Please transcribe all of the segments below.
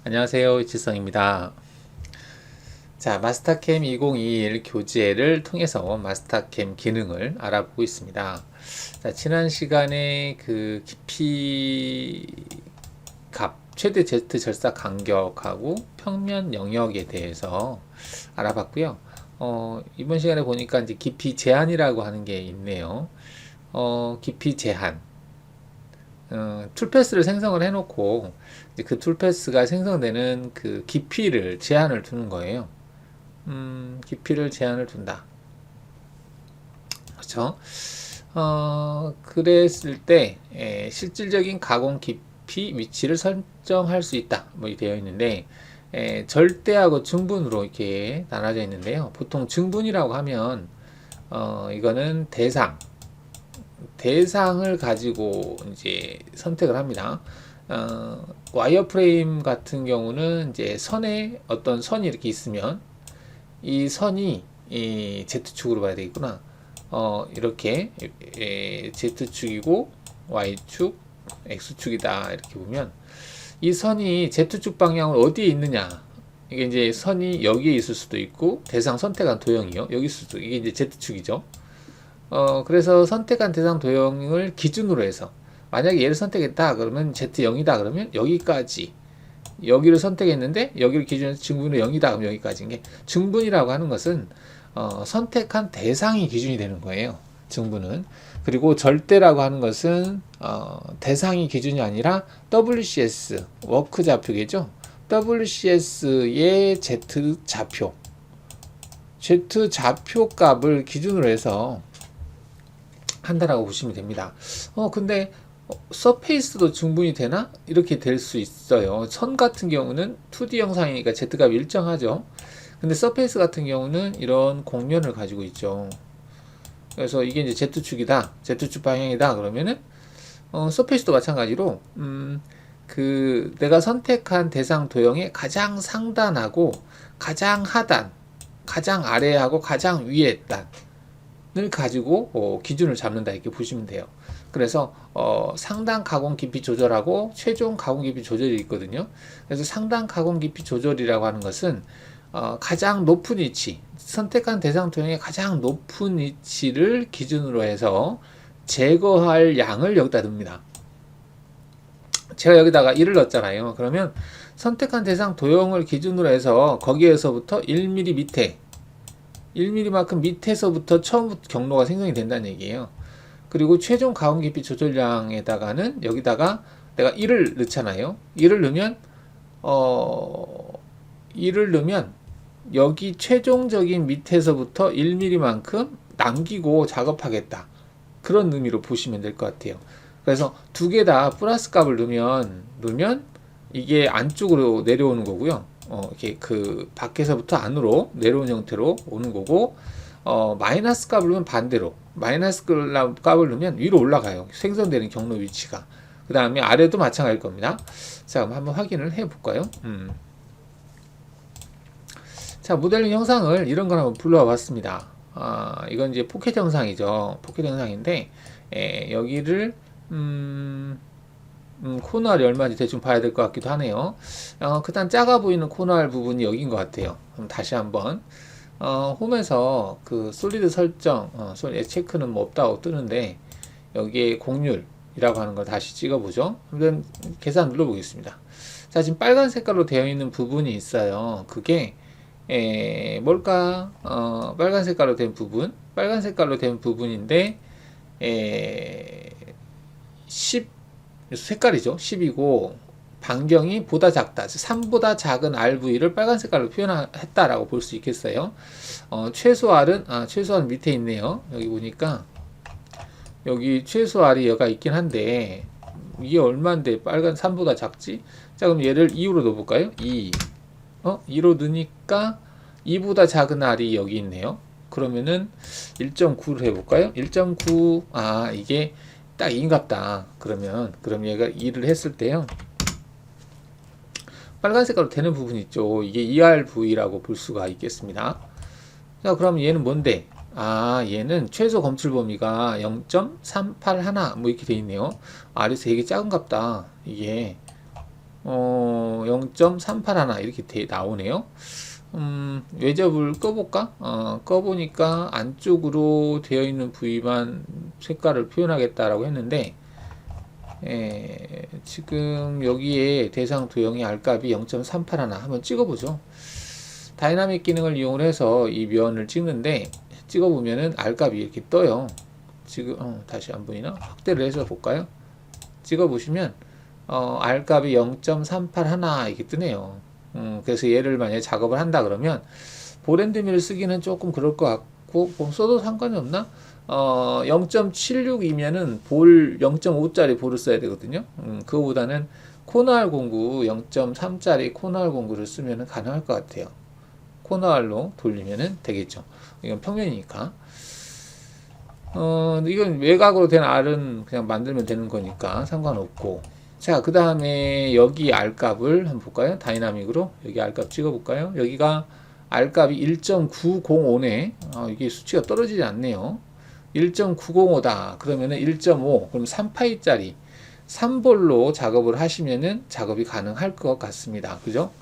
안녕하세요. 이치성입니다. 자, 마스터캠 2021 교재를 통해서 마스터캠 기능을 알아보고 있습니다. 자, 지난 시간에 그 깊이 값, 최대 Z 절사 간격하고 평면 영역에 대해서 알아봤고요. 이번 시간에 보니까 이제 깊이 제한이라고 하는 게 있네요. 깊이 제한. 툴패스를 생성을 해놓고 이제 그 툴패스가 생성되는 그 깊이를 제한을 두는 거예요. 깊이를 제한을 둔다. 그렇죠? 그랬을 때 실질적인 가공 깊이 위치를 설정할 수 있다. 뭐 되어 있는데 절대하고 증분으로 이렇게 나눠져 있는데요. 보통 증분이라고 하면 이거는 대상을 가지고 이제 선택을 합니다. 와이어프레임 같은 경우는 이제 선에 어떤 선이 이렇게 있으면 이 선이 이 Z축으로 봐야 되겠구나. 이렇게 Z축이고 Y축, X축이다. 이렇게 보면 이 선이 Z축 방향으로 어디에 있느냐. 이게 이제 선이 여기에 있을 수도 있고 대상 선택한 도형이요. 여기 있을 수도 이게 이제 Z축이죠. 그래서 선택한 대상 도형을 기준으로 해서 만약에 얘를 선택했다 그러면 Z0이다 그러면 여기까지 여기를 선택했는데 여기를 기준으로 증분으로 0이다 그러면 여기까지인 게 증분이라고 하는 것은 선택한 대상이 기준이 되는 거예요. 증분은. 그리고 절대라고 하는 것은 대상이 기준이 아니라 WCS 워크 좌표겠죠. WCS의 Z 좌표 값을 기준으로 해서 한다라고 보시면 됩니다. 근데 서페이스도 증분이 되나? 이렇게 될 수 있어요. 선 같은 경우는 2D 영상이니까 Z값이 일정하죠. 근데 서페이스 같은 경우는 이런 곡면을 가지고 있죠. 그래서 이게 이제 Z축이다, Z축 방향이다 그러면은 서페이스도 마찬가지로 그 내가 선택한 대상 도형의 가장 상단하고 가장 하단, 가장 아래하고 가장 위에 단을 가지고 기준을 잡는다 이렇게 보시면 돼요. 그래서 상단 가공 깊이 조절하고 최종 가공 깊이 조절이 있거든요. 그래서 상단 가공 깊이 조절이라고 하는 것은 가장 높은 위치, 선택한 대상 도형의 가장 높은 위치를 기준으로 해서 제거할 양을 여기다 둡니다. 제가 여기다가 1을 넣었잖아요. 그러면 선택한 대상 도형을 기준으로 해서 거기에서부터 1mm 밑에 1mm만큼 밑에서부터 처음부터 경로가 생성이 된다는 얘기예요. 그리고 최종 가공 깊이 조절량에다가는 여기다가 내가 1을 넣잖아요. 1을 넣으면 1을 넣으면 여기 최종적인 밑에서부터 1mm만큼 남기고 작업하겠다. 그런 의미로 보시면 될 것 같아요. 그래서 두 개 다 플러스 값을 넣으면 이게 안쪽으로 내려오는 거고요. 이렇게 그 밖에서부터 안으로 내려오는 형태로 오는 거고, 마이너스 값을 넣으면 반대로 마이너스 값을 넣으면 위로 올라가요. 생성되는 경로 위치가. 그 다음에 아래도 마찬가지일 겁니다. 자, 그럼 한번 확인을 해 볼까요? 자, 모델링 형상을 이런 걸 한번 불러와 봤습니다. 이건 이제 포켓 형상이죠. 포켓 형상인데 여기를 코너알이 얼마인지 대충 봐야 될 것 같기도 하네요. 그다음 작아 보이는 코너알 부분이 여기인 것 같아요. 그럼 다시 한번 홈에서 그 솔리드 설정, 체크는 뭐 없다고 뜨는데 여기에 곡률이라고 하는 걸 다시 찍어보죠. 그럼 계산 눌러보겠습니다. 자, 지금 빨간 색깔로 되어 있는 부분이 있어요. 그게 뭘까? 빨간 색깔로 된 부분인데 10 색깔이죠. 10이고 반경이 보다 작다. 3보다 작은 RV를 빨간 색깔로 표현했다라고 볼 수 있겠어요. 최소 R은 최소한 밑에 있네요. 여기 보니까 여기 최소 R이 여가 있긴 한데 이게 얼마인데 빨간 3보다 작지? 자, 그럼 얘를 2로 넣어볼까요? 2로 넣으니까 2보다 작은 R이 여기 있네요. 그러면은 1.9를 해볼까요? 1.9, 이게 딱 2인갑다. 그럼 얘가 2를 했을 때요. 빨간 색깔로 되는 부분이 있죠. 이게 ERV라고 볼 수가 있겠습니다. 자, 그럼 얘는 뭔데? 얘는 최소 검출 범위가 0.381 뭐 이렇게 돼 있네요. 그래서 되게 작은갑다. 이게 0.381 이렇게 나오네요. 외접을 꺼볼까? 꺼보니까 안쪽으로 되어 있는 부위만 색깔을 표현하겠다라고 했는데, 지금 여기에 대상 도형의 R값이 0.381 한번 찍어보죠. 다이나믹 기능을 이용해서 이 면을 찍는데, 찍어보면은 R값이 이렇게 떠요. 지금 다시 안 보이나? 확대를 해서 볼까요? 찍어보시면 R값이 0.381 이렇게 뜨네요. 그래서 얘를 만약에 작업을 한다 그러면 볼앤드밀을 쓰기는 조금 그럴 것 같고, 뭐 써도 상관이 없나? 0.76이면은 볼 0.5짜리 볼을 써야 되거든요. 그거보다는 코너알 공구 0.3짜리 코너알 공구를 쓰면 가능할 것 같아요. 코너알로 돌리면 되겠죠. 이건 평면이니까. 이건 외곽으로 된 R은 그냥 만들면 되는 거니까 상관없고. 자, 그 다음에 여기 R값을 한번 볼까요? 다이나믹으로 여기 R값 찍어볼까요? 여기가 R값이 1.905네. 이게 수치가 떨어지지 않네요. 1.905다. 그러면은 1.5, 그럼 3파이짜리 3볼로 작업을 하시면은 작업이 가능할 것 같습니다. 그죠?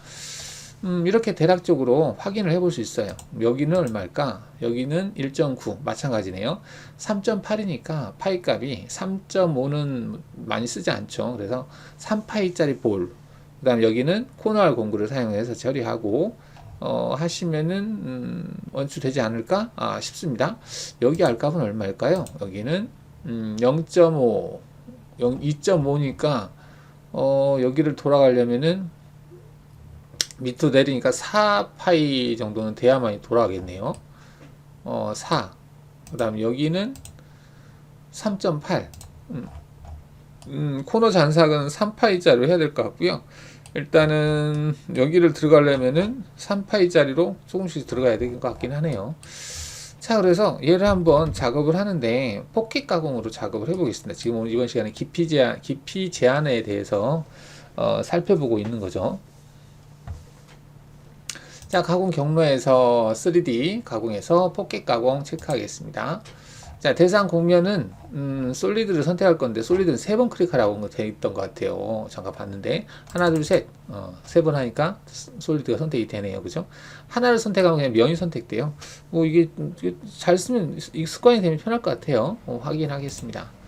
이렇게 대략적으로 확인을 해볼 수 있어요. 여기는 얼마일까? 여기는 1.9 마찬가지네요. 3.8이니까 파이 값이 3.5는 많이 쓰지 않죠. 그래서 3파이짜리 볼, 그 다음 여기는 코너알 공구를 사용해서 처리하고 하시면은 원추되지 않을까 싶습니다. 여기 R값은 얼마일까요? 여기는 0.5 2.5니까 여기를 돌아가려면은 밑으로 내리니까 4파이 정도는 돼야만이 돌아가겠네요. 4. 그 다음 여기는 3.8. 코너 잔삭은 3파이짜리로 해야 될 것 같고요. 일단은 여기를 들어가려면은 3파이짜리로 조금씩 들어가야 될 것 같긴 하네요. 자, 그래서 얘를 한번 작업을 하는데 포켓 가공으로 작업을 해보겠습니다. 지금 이번 시간에 깊이 제한에 대해서 살펴보고 있는 거죠. 자, 가공 경로에서 3D 가공에서 포켓 가공 체크하겠습니다. 자, 대상 공면은 솔리드를 선택할 건데 솔리드는 3번 클릭하라고 되어 있던 것 같아요. 잠깐 봤는데 하나 둘 셋 3번 하니까 솔리드가 선택이 되네요. 그죠? 하나를 선택하면 그냥 면이 선택돼요. 뭐 이게 잘 쓰면 습관이 되면 편할 것 같아요. 확인하겠습니다.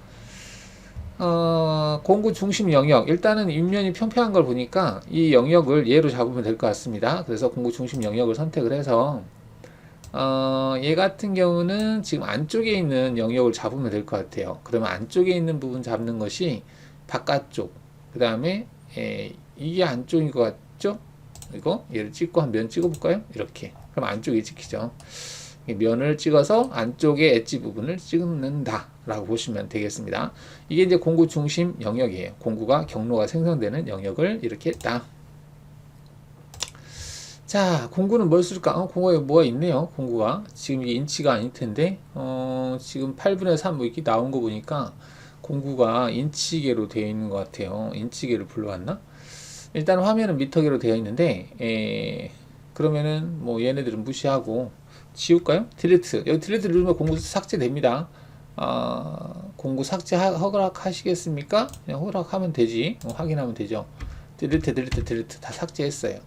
공구 중심 영역, 일단은 윗면이 평평한 걸 보니까 이 영역을 얘로 잡으면 될 것 같습니다. 그래서 공구 중심 영역을 선택을 해서 얘 같은 경우는 지금 안쪽에 있는 영역을 잡으면 될 것 같아요. 그러면 안쪽에 있는 부분 잡는 것이 바깥쪽, 그 다음에 이게 안쪽인 것 같죠? 이거 얘를 찍고 한 면 찍어 볼까요? 이렇게. 그럼 안쪽이 찍히죠. 면을 찍어서 안쪽의 엣지 부분을 찍는다 라고 보시면 되겠습니다. 이게 이제 공구 중심 영역이에요. 공구가 경로가 생성되는 영역을 이렇게 했다. 자, 공구는 뭘 쓸까? 공구에 뭐가 있네요. 공구가 지금 이게 인치가 아닐 텐데 지금 8분의 3 뭐 이렇게 나온 거 보니까 공구가 인치계로 되어 있는 것 같아요. 인치계를 불러왔나? 일단 화면은 미터계로 되어 있는데 그러면은 뭐 얘네들은 무시하고 지울까요? 딜리트. 여기 딜리트 누르면 공구 삭제됩니다. 공구 삭제 허락하시겠습니까? 그냥 허락하면 되지. 확인하면 되죠. 딜리트 다 삭제했어요.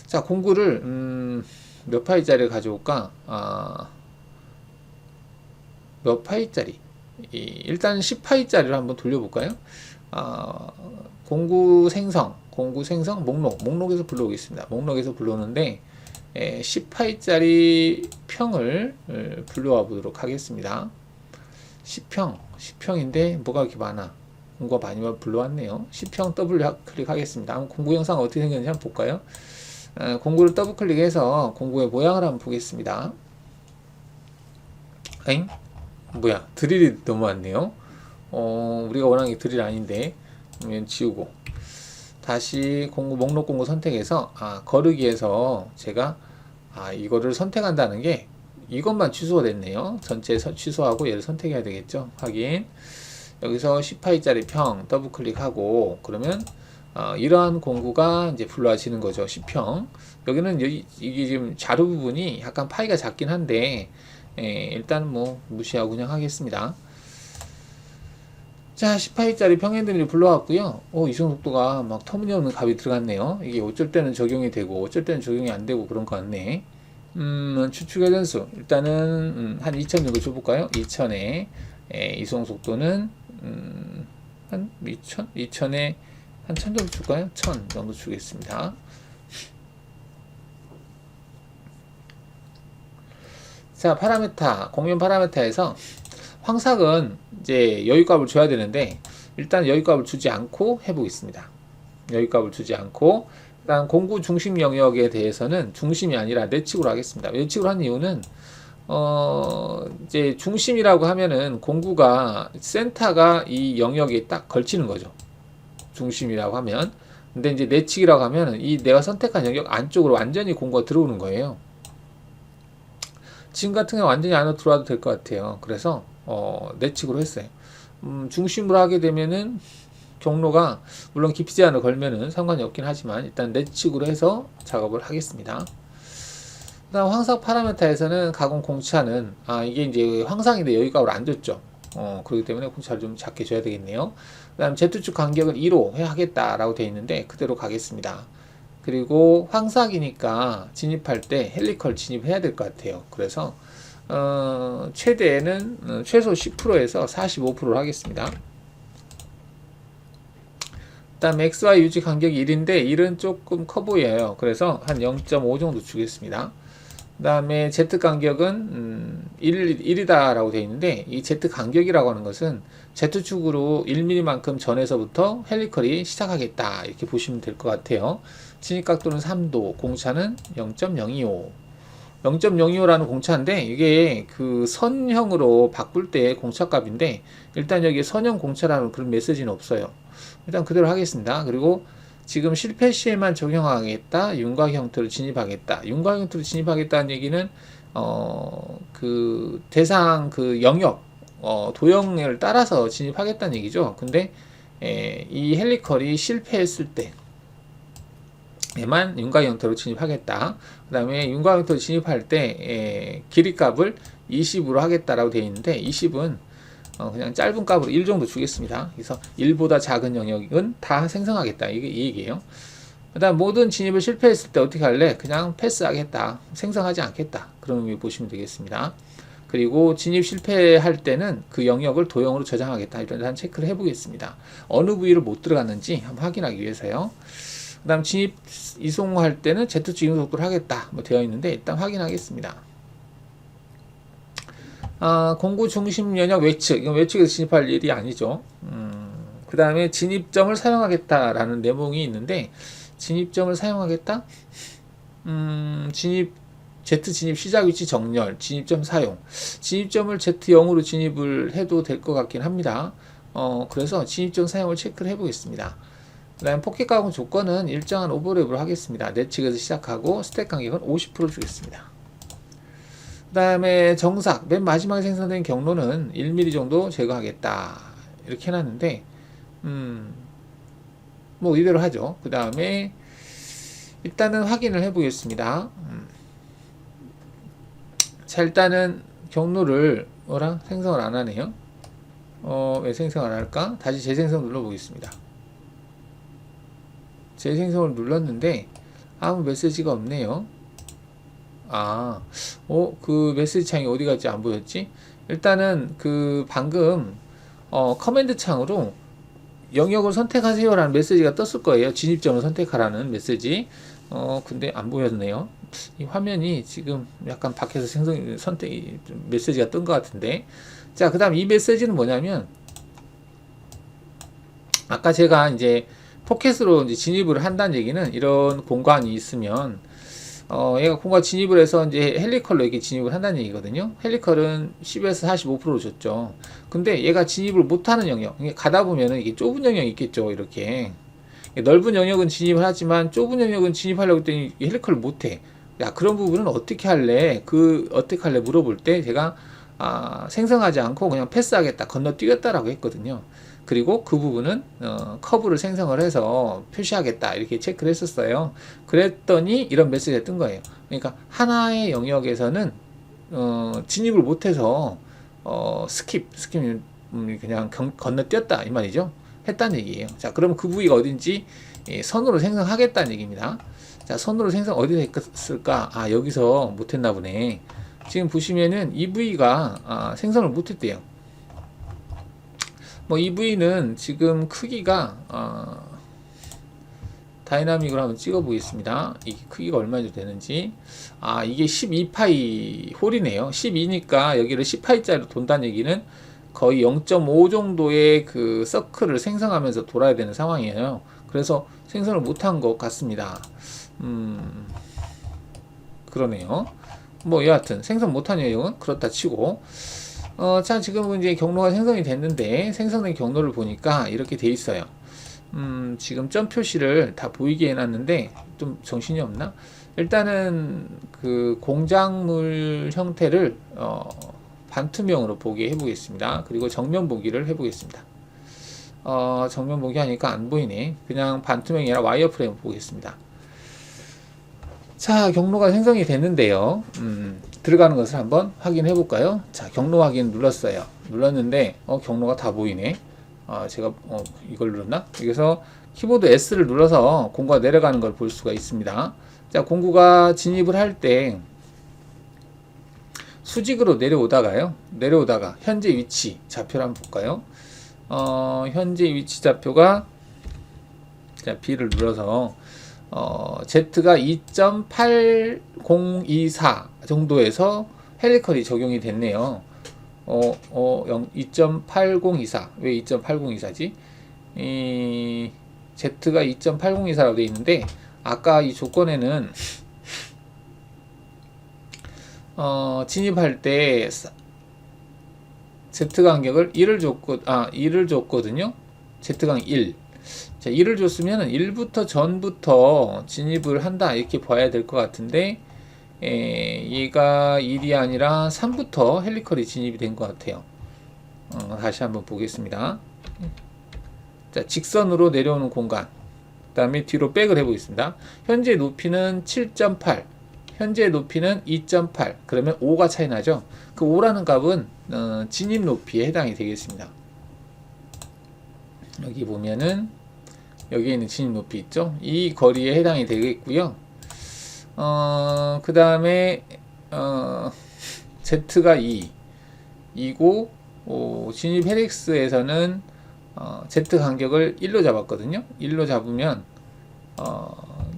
자, 공구를 몇 파이짜리를 가져올까? 몇 파이짜리? 일단 10파이짜리로 한번 돌려볼까요? 공구 생성 목록에서 불러오겠습니다. 목록에서 불러오는데 10파이짜리 평을 불러와 보도록 하겠습니다. 10평인데 뭐가 이렇게 많아? 공구가 많이 불러왔네요. 10평 더블 클릭하겠습니다. 공구 영상 어떻게 생겼는지 한번 볼까요? 공구를 더블 클릭해서 공구의 모양을 한번 보겠습니다. 엥? 뭐야? 드릴이 너무 많네요. 우리가 원하는 게 드릴 아닌데. 그러면 지우고 다시 공구 목록 공구 선택해서 거르기에서 제가 이거를 선택한다는 게 이것만 취소가 됐네요. 전체 취소하고 얘를 선택해야 되겠죠. 확인. 여기서 10파이짜리 평 더블 클릭하고 그러면 이러한 공구가 이제 불러지는 거죠. 10평. 여기는 이게 지금 자루 부분이 약간 파이가 작긴 한데 일단 뭐 무시하고 그냥 하겠습니다. 자, 18짜리 평행등을 불러왔고요. 이송 속도가 막 터무니없는 값이 들어갔네요. 이게 어쩔 때는 적용이 되고 어쩔 때는 적용이 안 되고 그런 거 같네. 추측의 변수 일단은 한 2000 정도 줘볼까요? 2000에 이송 속도는 한 2000? 2000에 한 1000 정도 줄까요? 1000 정도 주겠습니다. 자, 파라메타, 공면 파라메타에서 황삭은 이제 여유값을 줘야 되는데 일단 여유값을 주지 않고 해보겠습니다. 여유값을 주지 않고 일단 공구 중심 영역에 대해서는 중심이 아니라 내측으로 하겠습니다. 내측으로 한 이유는 이제 중심이라고 하면은 공구가 센터가 이 영역에 딱 걸치는 거죠. 중심이라고 하면. 근데 이제 내측이라고 하면은 이 내가 선택한 영역 안쪽으로 완전히 공구가 들어오는 거예요. 지금 같은 경우 완전히 안으로 들어와도 될 것 같아요. 그래서 내측으로 했어요. 중심으로 하게 되면은 경로가 물론 깊이 제한을 걸면은 상관이 없긴 하지만 일단 내측으로 해서 작업을 하겠습니다. 그다음 황상 파라메타에서는 가공 공차는 이게 이제 황상인데 여기값을 안 줬죠. 그렇기 때문에 공차를 좀 작게 줘야 되겠네요. 그다음 Z축 간격은 2로 하겠다라고 되어 있는데 그대로 가겠습니다. 그리고 황삭이니까 진입할 때 헬리컬 진입해야 될 것 같아요. 그래서 최대는 최소 10%에서 45%를 하겠습니다. 그다음 XY 유지 간격이 1인데 1은 조금 커 보여요. 그래서 한 0.5 정도 주겠습니다. 그 다음에 Z 간격은 1이다 라고 되어 있는데 이 Z 간격이라고 하는 것은 Z축으로 1mm만큼 전에서부터 헬리컬이 시작하겠다 이렇게 보시면 될 것 같아요. 진입각도는 3도, 공차는 0.025 0.025라는 공차인데 이게 그 선형으로 바꿀 때 공차값인데 일단 여기 선형 공차라는 그런 메시지는 없어요. 일단 그대로 하겠습니다. 그리고 지금 실패 시에만 적용하겠다. 윤곽 형태로 진입하겠다. 윤곽 형태로 진입하겠다는 얘기는 그 대상 그 영역 도형을 따라서 진입하겠다는 얘기죠. 근데 이 헬리컬이 실패했을 때에만 윤곽 형태로 진입하겠다. 그 다음에 윤곽 형태로 진입할 때 길이값을 20으로 하겠다라고 되어 있는데 20은 그냥 짧은 값으로 1 정도 주겠습니다. 그래서 1보다 작은 영역은 다 생성하겠다. 이게 이 얘기예요. 그 다음 모든 진입을 실패했을 때 어떻게 할래? 그냥 패스하겠다. 생성하지 않겠다. 그런 의미 보시면 되겠습니다. 그리고 진입 실패할 때는 그 영역을 도형으로 저장하겠다. 일단 체크를 해보겠습니다. 어느 부위를 못 들어갔는지 한번 확인하기 위해서요. 그 다음 진입 이송할 때는 Z축 이동 속도를 하겠다. 뭐 되어 있는데 일단 확인하겠습니다. 공구 중심 영역 외측, 이건 외측에서 진입할 일이 아니죠. 그 다음에 진입점을 사용하겠다라는 내용이 있는데, 진입점을 사용하겠다? Z 진입 시작 위치 정렬, 진입점 사용. 진입점을 Z0으로 진입을 해도 될 것 같긴 합니다. 그래서 진입점 사용을 체크를 해보겠습니다. 그 다음 포켓 가공 조건은 일정한 오버랩을 하겠습니다. 내측에서 시작하고 스택 간격은 50% 주겠습니다. 그 다음에 정삭, 맨 마지막에 생성된 경로는 1mm 정도 제거하겠다. 이렇게 해놨는데, 뭐 이대로 하죠. 그 다음에 일단은 확인을 해보겠습니다. 자, 일단은 경로를 생성을 안 하네요. 왜 생성을 안 할까? 다시 재생성 눌러보겠습니다. 재생성을 눌렀는데 아무 메시지가 없네요. 그 메시지 창이 어디 갔지 안 보였지? 일단은 그 방금 커맨드 창으로 영역을 선택하세요 라는 메시지가 떴을 거예요. 진입점을 선택하라는 메시지. 근데 안 보였네요. 이 화면이 지금 약간 밖에서 선택 메시지가 뜬 것 같은데. 자, 그 다음 이 메시지는 뭐냐면 아까 제가 이제 포켓으로 이제 진입을 한다는 얘기는 이런 공간이 있으면 얘가 공간 진입을 해서 이제 헬리컬로 이렇게 진입을 한다는 얘기거든요. 헬리컬은 10에서 45% 줬죠. 근데 얘가 진입을 못하는 영역, 가다 보면은 이게 좁은 영역이 있겠죠. 이렇게 넓은 영역은 진입을 하지만 좁은 영역은 진입하려고 했더니 헬리컬을 못해. 야, 그런 부분은 어떻게 할래? 어떻게 할래? 물어볼 때 제가 생성하지 않고 그냥 패스하겠다, 건너뛰겠다라고 했거든요. 그리고 그 부분은 커브를 생성을 해서 표시하겠다 이렇게 체크를 했었어요. 그랬더니 이런 메시지가 뜬 거예요. 그러니까 하나의 영역에서는 진입을 못해서 스킵 그냥 건너뛰었다 이 말이죠. 했다는 얘기예요. 자, 그럼 그 부위가 어딘지 선으로 생성하겠다는 얘기입니다. 자, 선으로 생성 어디서 했을까? 아, 여기서 못했나 보네. 지금 보시면은 이 부위가 생성을 못했대요. 뭐 이 부위는 지금 크기가 다이나믹으로 한번 찍어 보겠습니다. 이 크기가 얼마 정도 되는지. 이게 12파이 홀이네요. 12니까 여기를 10파이짜리로 돈다는 얘기는 거의 0.5 정도의 그 서클을 생성하면서 돌아야 되는 상황이에요. 그래서 생성을 못한 것 같습니다. 그러네요. 뭐 여하튼 생성 못한 내용은 그렇다 치고, 자, 지금은 이제 경로가 생성이 됐는데 생성된 경로를 보니까 이렇게 돼 있어요. 지금 점 표시를 다 보이게 해놨는데 좀 정신이 없나? 일단은 그 공작물 형태를 반투명으로 보게 해보겠습니다. 그리고 정면 보기를 해보겠습니다. 정면 보기 하니까 안 보이네. 그냥 반투명이 아니라 와이어프레임 보겠습니다. 자, 경로가 생성이 됐는데요. 들어가는 것을 한번 확인해 볼까요? 자, 경로 확인 눌렀어요. 눌렀는데 경로가 다 보이네. 제가 이걸 눌렀나? 여기서 키보드 S를 눌러서 공구가 내려가는 걸 볼 수가 있습니다. 자, 공구가 진입을 할 때 수직으로 내려오다가 현재 위치 좌표를 한번 볼까요? 현재 위치 좌표가, 자, B를 눌러서 Z가 2.8024 정도에서 헬리컬이 적용이 됐네요. 2.8024. 왜 2.8024지? Z가 2.8024라고 되어 있는데, 아까 이 조건에는, 진입할 때, Z 간격을 1을 줬거든요. Z 간격 1. 자, 1을 줬으면 1부터 전부터 진입을 한다. 이렇게 봐야 될 것 같은데, 얘가 1이 아니라 3부터 헬리컬이 진입이 된 것 같아요. 다시 한번 보겠습니다. 자, 직선으로 내려오는 공간. 그 다음에 뒤로 백을 해보겠습니다. 현재 높이는 7.8. 현재 높이는 2.8. 그러면 5가 차이 나죠? 그 5라는 값은 진입 높이에 해당이 되겠습니다. 여기 보면은 여기에 있는 진입 높이 있죠? 이 거리에 해당이 되겠고요. 그 다음에 Z가 2이고 진입 헬릭스에서는 Z 간격을 1로 잡았거든요. 1로 잡으면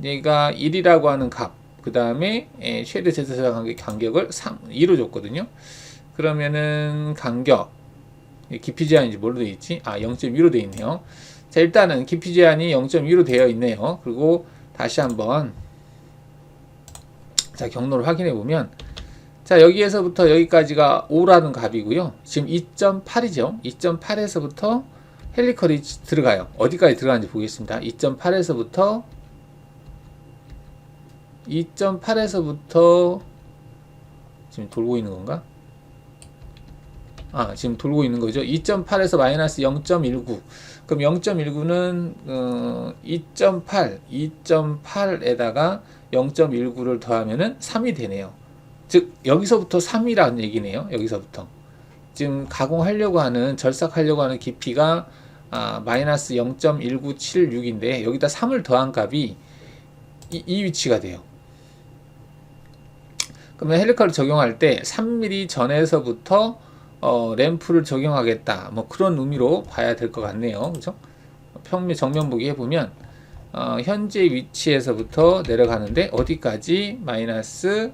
얘가 1이라고 하는 값, 그 다음에 최대 Z 간격을 2로 줬거든요. 그러면은 간격, 깊이 제한인지 뭘로 되어 있지? 0.2로 되어 있네요. 자, 일단은 깊이 제한이 0.2로 되어 있네요. 그리고 다시 한번, 자, 경로를 확인해 보면, 자, 여기에서부터 여기까지가 5라는 값이고요. 지금 2.8이죠. 2.8에서부터 헬리컬이 들어가요. 어디까지 들어가는지 보겠습니다. 2.8에서부터 지금 돌고 있는 건가? 지금 돌고 있는 거죠. 2.8에서 마이너스 0.19. 그럼 0.19는 2.8에다가 0.19를 더하면은 3이 되네요. 즉 여기서부터 3이라는 얘기네요. 여기서부터 지금 가공하려고 하는, 절삭하려고 하는 깊이가 마이너스 0.1976인데 여기다 3을 더한 값이 이 위치가 돼요. 그러면 헬리컬을 적용할 때 3mm 전에서부터 램프를 적용하겠다, 뭐 그런 의미로 봐야 될 것 같네요. 그죠? 정면 보기 해보면 현재 위치에서부터 내려가는데 어디까지? 마이너스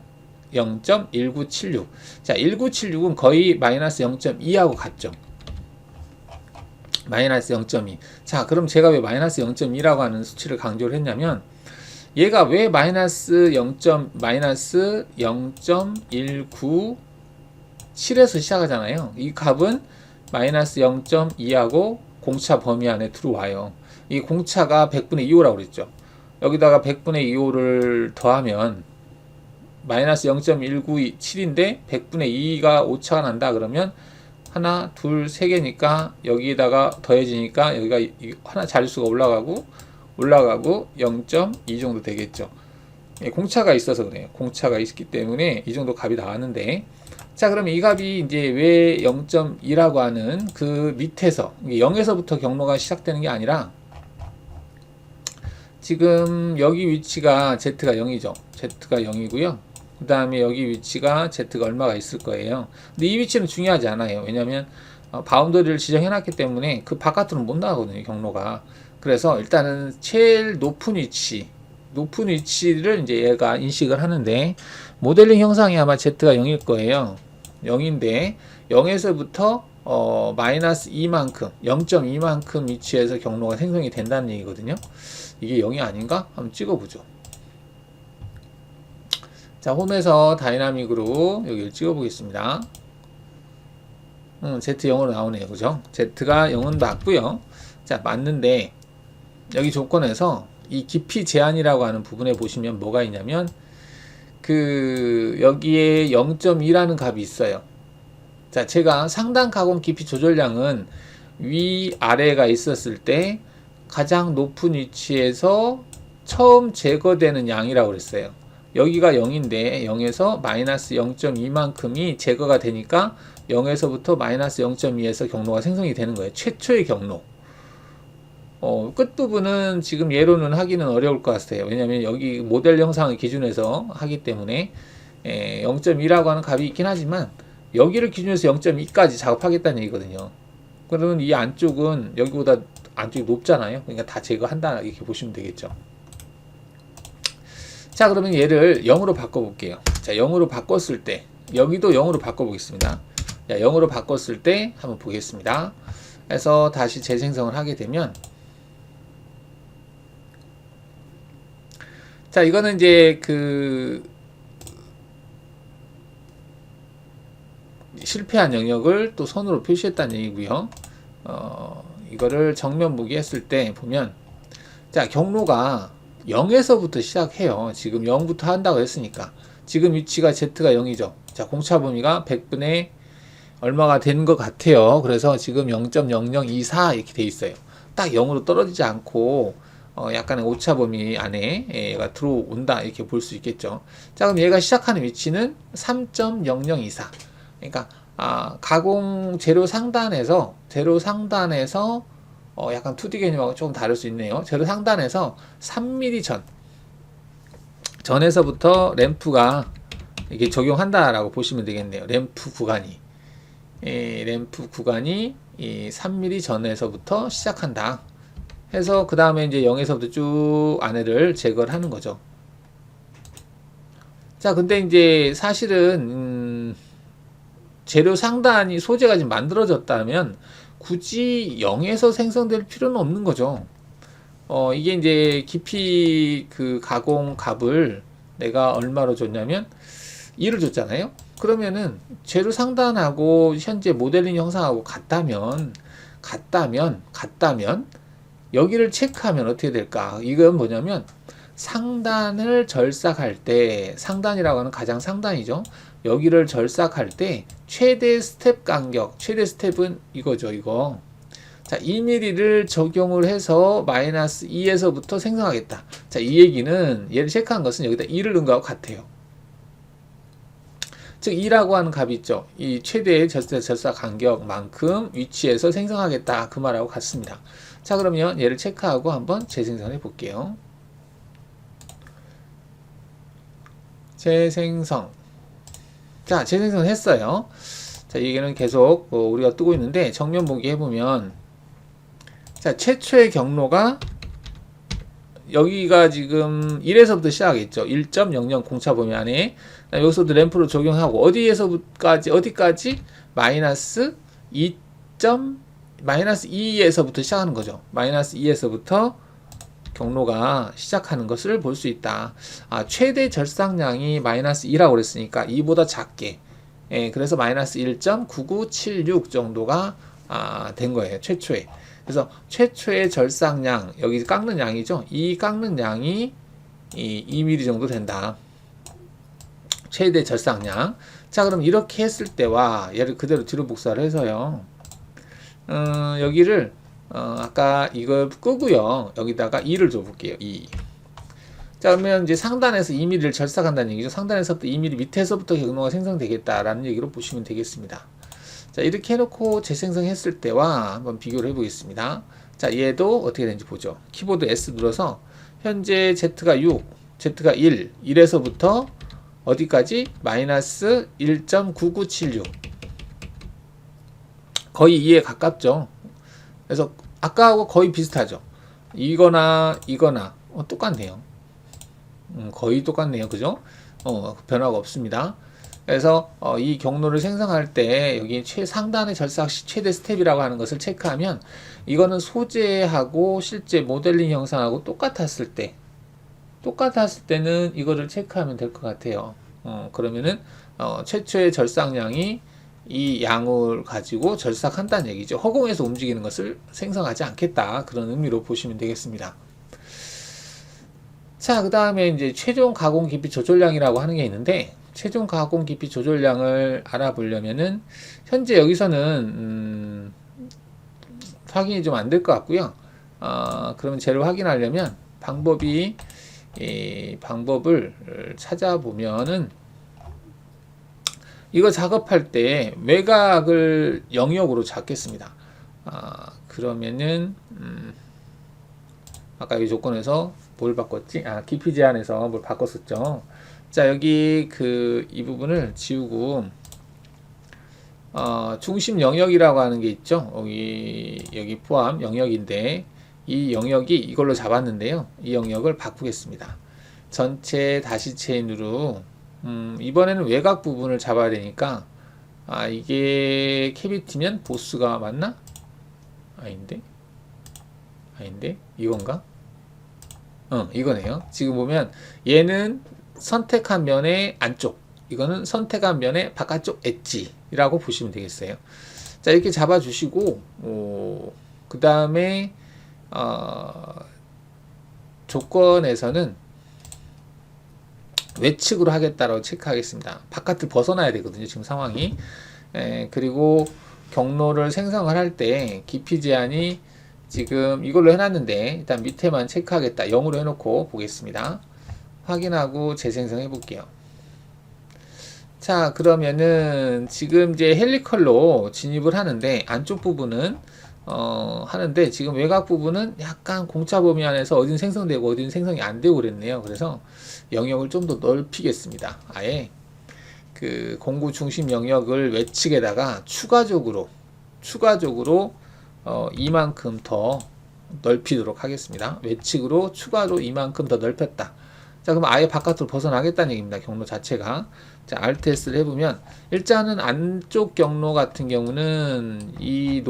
0.1976. 자, 1976은 거의 마이너스 0.2하고 같죠. 마이너스 0.2. 자, 그럼 제가 왜 마이너스 0.2라고 하는 수치를 강조를 했냐면, 얘가 왜 마이너스 0.197에서 시작하잖아요. 이 값은 마이너스 0.2하고 공차 범위 안에 들어와요. 이 공차가 100분의 2호라고 그랬죠. 여기다가 100분의 2호를 더하면 마이너스 0.197인데 100분의 2가 오차가 난다 그러면 하나, 둘, 세 개니까 여기다가 더해지니까 여기가 하나 자릿수가 올라가고 0.2 정도 되겠죠. 공차가 있어서 그래요. 공차가 있기 때문에 이 정도 값이 나왔는데, 자, 그럼 이 값이 이제 왜 0.2라고 하는 그 밑에서 0에서부터 경로가 시작되는 게 아니라, 지금 여기 위치가 Z가 0이죠. Z가 0이고요. 그 다음에 여기 위치가 Z가 얼마가 있을 거예요. 근데 이 위치는 중요하지 않아요. 왜냐면 바운더리를 지정해 놨기 때문에 그 바깥으로는 못 나가거든요, 경로가. 그래서 일단은 제일 높은 위치를 이제 얘가 인식을 하는데, 모델링 형상이 아마 Z가 0일 거예요. 0인데 0에서부터 마이너스 2만큼 0.2만큼 위치에서 경로가 생성이 된다는 얘기거든요. 이게 0이 아닌가? 한번 찍어보죠. 자, 홈에서 다이나믹으로 여기를 찍어보겠습니다. Z 0으로 나오네요. 그죠? Z가 0은 맞고요. 자, 맞는데 여기 조건에서 이 깊이 제한이라고 하는 부분에 보시면 뭐가 있냐면, 여기에 0.2라는 값이 있어요. 자, 제가 상단 가공 깊이 조절량은 위아래가 있었을 때 가장 높은 위치에서 처음 제거되는 양이라고 그랬어요. 여기가 0인데 0에서 마이너스 0.2만큼이 제거가 되니까 0에서부터 마이너스 0.2에서 경로가 생성이 되는 거예요. 최초의 경로. 끝부분은 지금 예로는 하기는 어려울 것 같아요. 왜냐면 여기 모델 영상을 기준해서 하기 때문에 0.2라고 하는 값이 있긴 하지만 여기를 기준해서 0.2까지 작업하겠다는 얘기거든요. 그러면 이 안쪽은 여기보다 안쪽이 높잖아요. 그러니까 다 제거한다, 이렇게 보시면 되겠죠. 자, 그러면 얘를 0으로 바꿔볼게요. 자, 0으로 바꿨을 때 여기도 0으로 바꿔보겠습니다. 자, 0으로 바꿨을 때 한번 보겠습니다. 그래서 다시 재생성을 하게 되면, 자, 이거는 이제 실패한 영역을 또 선으로 표시했다는 얘기고요. 이거를 정면 보기했을 때 보면, 자, 경로가 0에서부터 시작해요. 지금 0부터 한다고 했으니까. 지금 위치가 Z가 0이죠. 자, 공차 범위가 100분의 얼마가 되는 것 같아요. 그래서 지금 0.0024 이렇게 돼 있어요. 딱 0으로 떨어지지 않고 약간의 오차 범위 안에 얘가 들어온다, 이렇게 볼 수 있겠죠. 자, 그럼 얘가 시작하는 위치는 3.0024. 그러니까 가공 재료 상단에서 약간 2D 개념하고 조금 다를 수 있네요. 재료 상단에서 3mm 전에서부터 램프가 이게 적용한다라고 보시면 되겠네요. 램프 구간이 이 3mm 전에서부터 시작한다 해서, 그 다음에 이제 0에서부터 쭉 안에를 제거를 하는 거죠. 자, 근데 이제 사실은 재료 상단이 소재가 지금 만들어졌다면 굳이 0에서 생성될 필요는 없는 거죠. 이게 이제 깊이 가공 값을 내가 얼마로 줬냐면 2를 줬잖아요. 그러면은 재료 상단하고 현재 모델링 형상하고 같다면 여기를 체크하면 어떻게 될까? 이건 뭐냐면, 상단을 절삭할 때, 상단이라고 하는 가장 상단이죠. 여기를 절삭할 때 최대 스텝 간격, 최대 스텝은 이거죠, 이거. 자, 2mm를 적용을 해서 마이너스 2에서부터 생성하겠다. 자, 이 얘기는 얘를 체크한 것은 여기다 2를 넣은 것과 같아요. 즉 2라고 하는 값이 있죠. 이 최대의 절삭 간격만큼 위치에서 생성하겠다, 그 말하고 같습니다. 자, 그러면 얘를 체크하고 한번 재생성해 볼게요. 재생성. 자, 재생성 했어요. 자, 이게는 계속 우리가 뜨고 있는데, 정면 보기 해보면, 자, 최초의 경로가 여기가 지금 1에서부터 시작했죠. 1.00 공차 범위 안에. 여기서도 램프로 적용하고, 어디까지? 마이너스 2에서부터 시작하는 거죠. 마이너스 2에서부터 경로가 시작하는 것을 볼 수 있다. 최대 절삭량이 마이너스 2라고 그랬으니까 2보다 작게. 그래서 마이너스 1.9976 정도가 된 거예요. 최초에. 그래서 최초의 절삭량, 여기 깎는 양이죠. 이 깎는 양이 2mm 정도 된다. 최대 절삭량. 자, 그럼 이렇게 했을 때와 얘를 그대로 뒤로 복사를 해서요. 여기를 아까 이걸 끄고요. 여기다가 2를 줘 볼게요. 2. 자, 그러면 이제 상단에서 2mm를 절삭한다는 얘기죠. 상단에서부터 2mm 밑에서부터 경로가 생성되겠다라는 얘기로 보시면 되겠습니다. 자, 이렇게 해놓고 재생성했을 때와 한번 비교를 해보겠습니다. 자, 얘도 어떻게 되는지 보죠. 키보드 S 눌러서 현재 Z가 6, Z가 1, 1에서부터 어디까지? 마이너스 1.9976. 거의 2에 가깝죠. 그래서 아까하고 거의 비슷하죠. 이거나 똑같네요. 거의 똑같네요. 그죠? 변화가 없습니다. 그래서 이 경로를 생성할 때 여기 최상단의 절삭 시 최대 스텝이라고 하는 것을 체크하면 이거는 소재하고 실제 모델링 형상하고 똑같았을 때는 이거를 체크하면 될 것 같아요. 그러면은 최초의 절삭량이 이 양을 가지고 절삭한다는 얘기죠. 허공에서 움직이는 것을 생성하지 않겠다. 그런 의미로 보시면 되겠습니다. 자, 그 다음에 이제 최종 가공 깊이 조절량이라고 하는 게 있는데, 최종 가공 깊이 조절량을 알아보려면은, 현재 여기서는, 확인이 좀 안 될 것 같고요. 그러면 쟤를 확인하려면, 방법을 찾아보면은, 이거 작업할 때 외곽을 영역으로 잡겠습니다. 그러면은, 아까 이 조건에서 뭘 바꿨지? 깊이 제한에서 뭘 바꿨었죠. 자, 여기 이 부분을 지우고, 중심 영역이라고 하는 게 있죠. 여기 포함 영역인데, 이 영역이 이걸로 잡았는데요. 이 영역을 바꾸겠습니다. 전체 다시 체인으로, 이번에는 외곽 부분을 잡아야 되니까, 이게 캐비티면 보스가 맞나? 아닌데? 이건가? 이거네요. 지금 보면 얘는 선택한 면의 안쪽, 이거는 선택한 면의 바깥쪽 엣지라고 보시면 되겠어요. 자, 이렇게 잡아주시고, 그 다음에 조건에서는 외측으로 하겠다라고 체크하겠습니다. 바깥을 벗어나야 되거든요. 지금 상황이. 그리고 경로를 생성을 할 때 깊이 제한이 지금 이걸로 해놨는데 일단 밑에만 체크하겠다. 0으로 해놓고 보겠습니다. 확인하고 재생성 해볼게요. 자, 그러면은 지금 이제 헬리컬로 진입을 하는데 안쪽 부분은 하는데 지금 외곽 부분은 약간 공차 범위 안에서 어딘 생성되고 어딘 생성이 안 되고 그랬네요. 그래서 영역을 좀 더 넓히겠습니다. 아예 그 공구 중심 영역을 외측에다가 추가적으로 이만큼 더 넓히도록 하겠습니다. 외측으로 추가로 이만큼 더 넓혔다. 자, 그럼 아예 바깥으로 벗어나겠다는 얘기입니다. 경로 자체가. 자, Alt S를 해보면 일단은 안쪽 경로 같은 경우는 이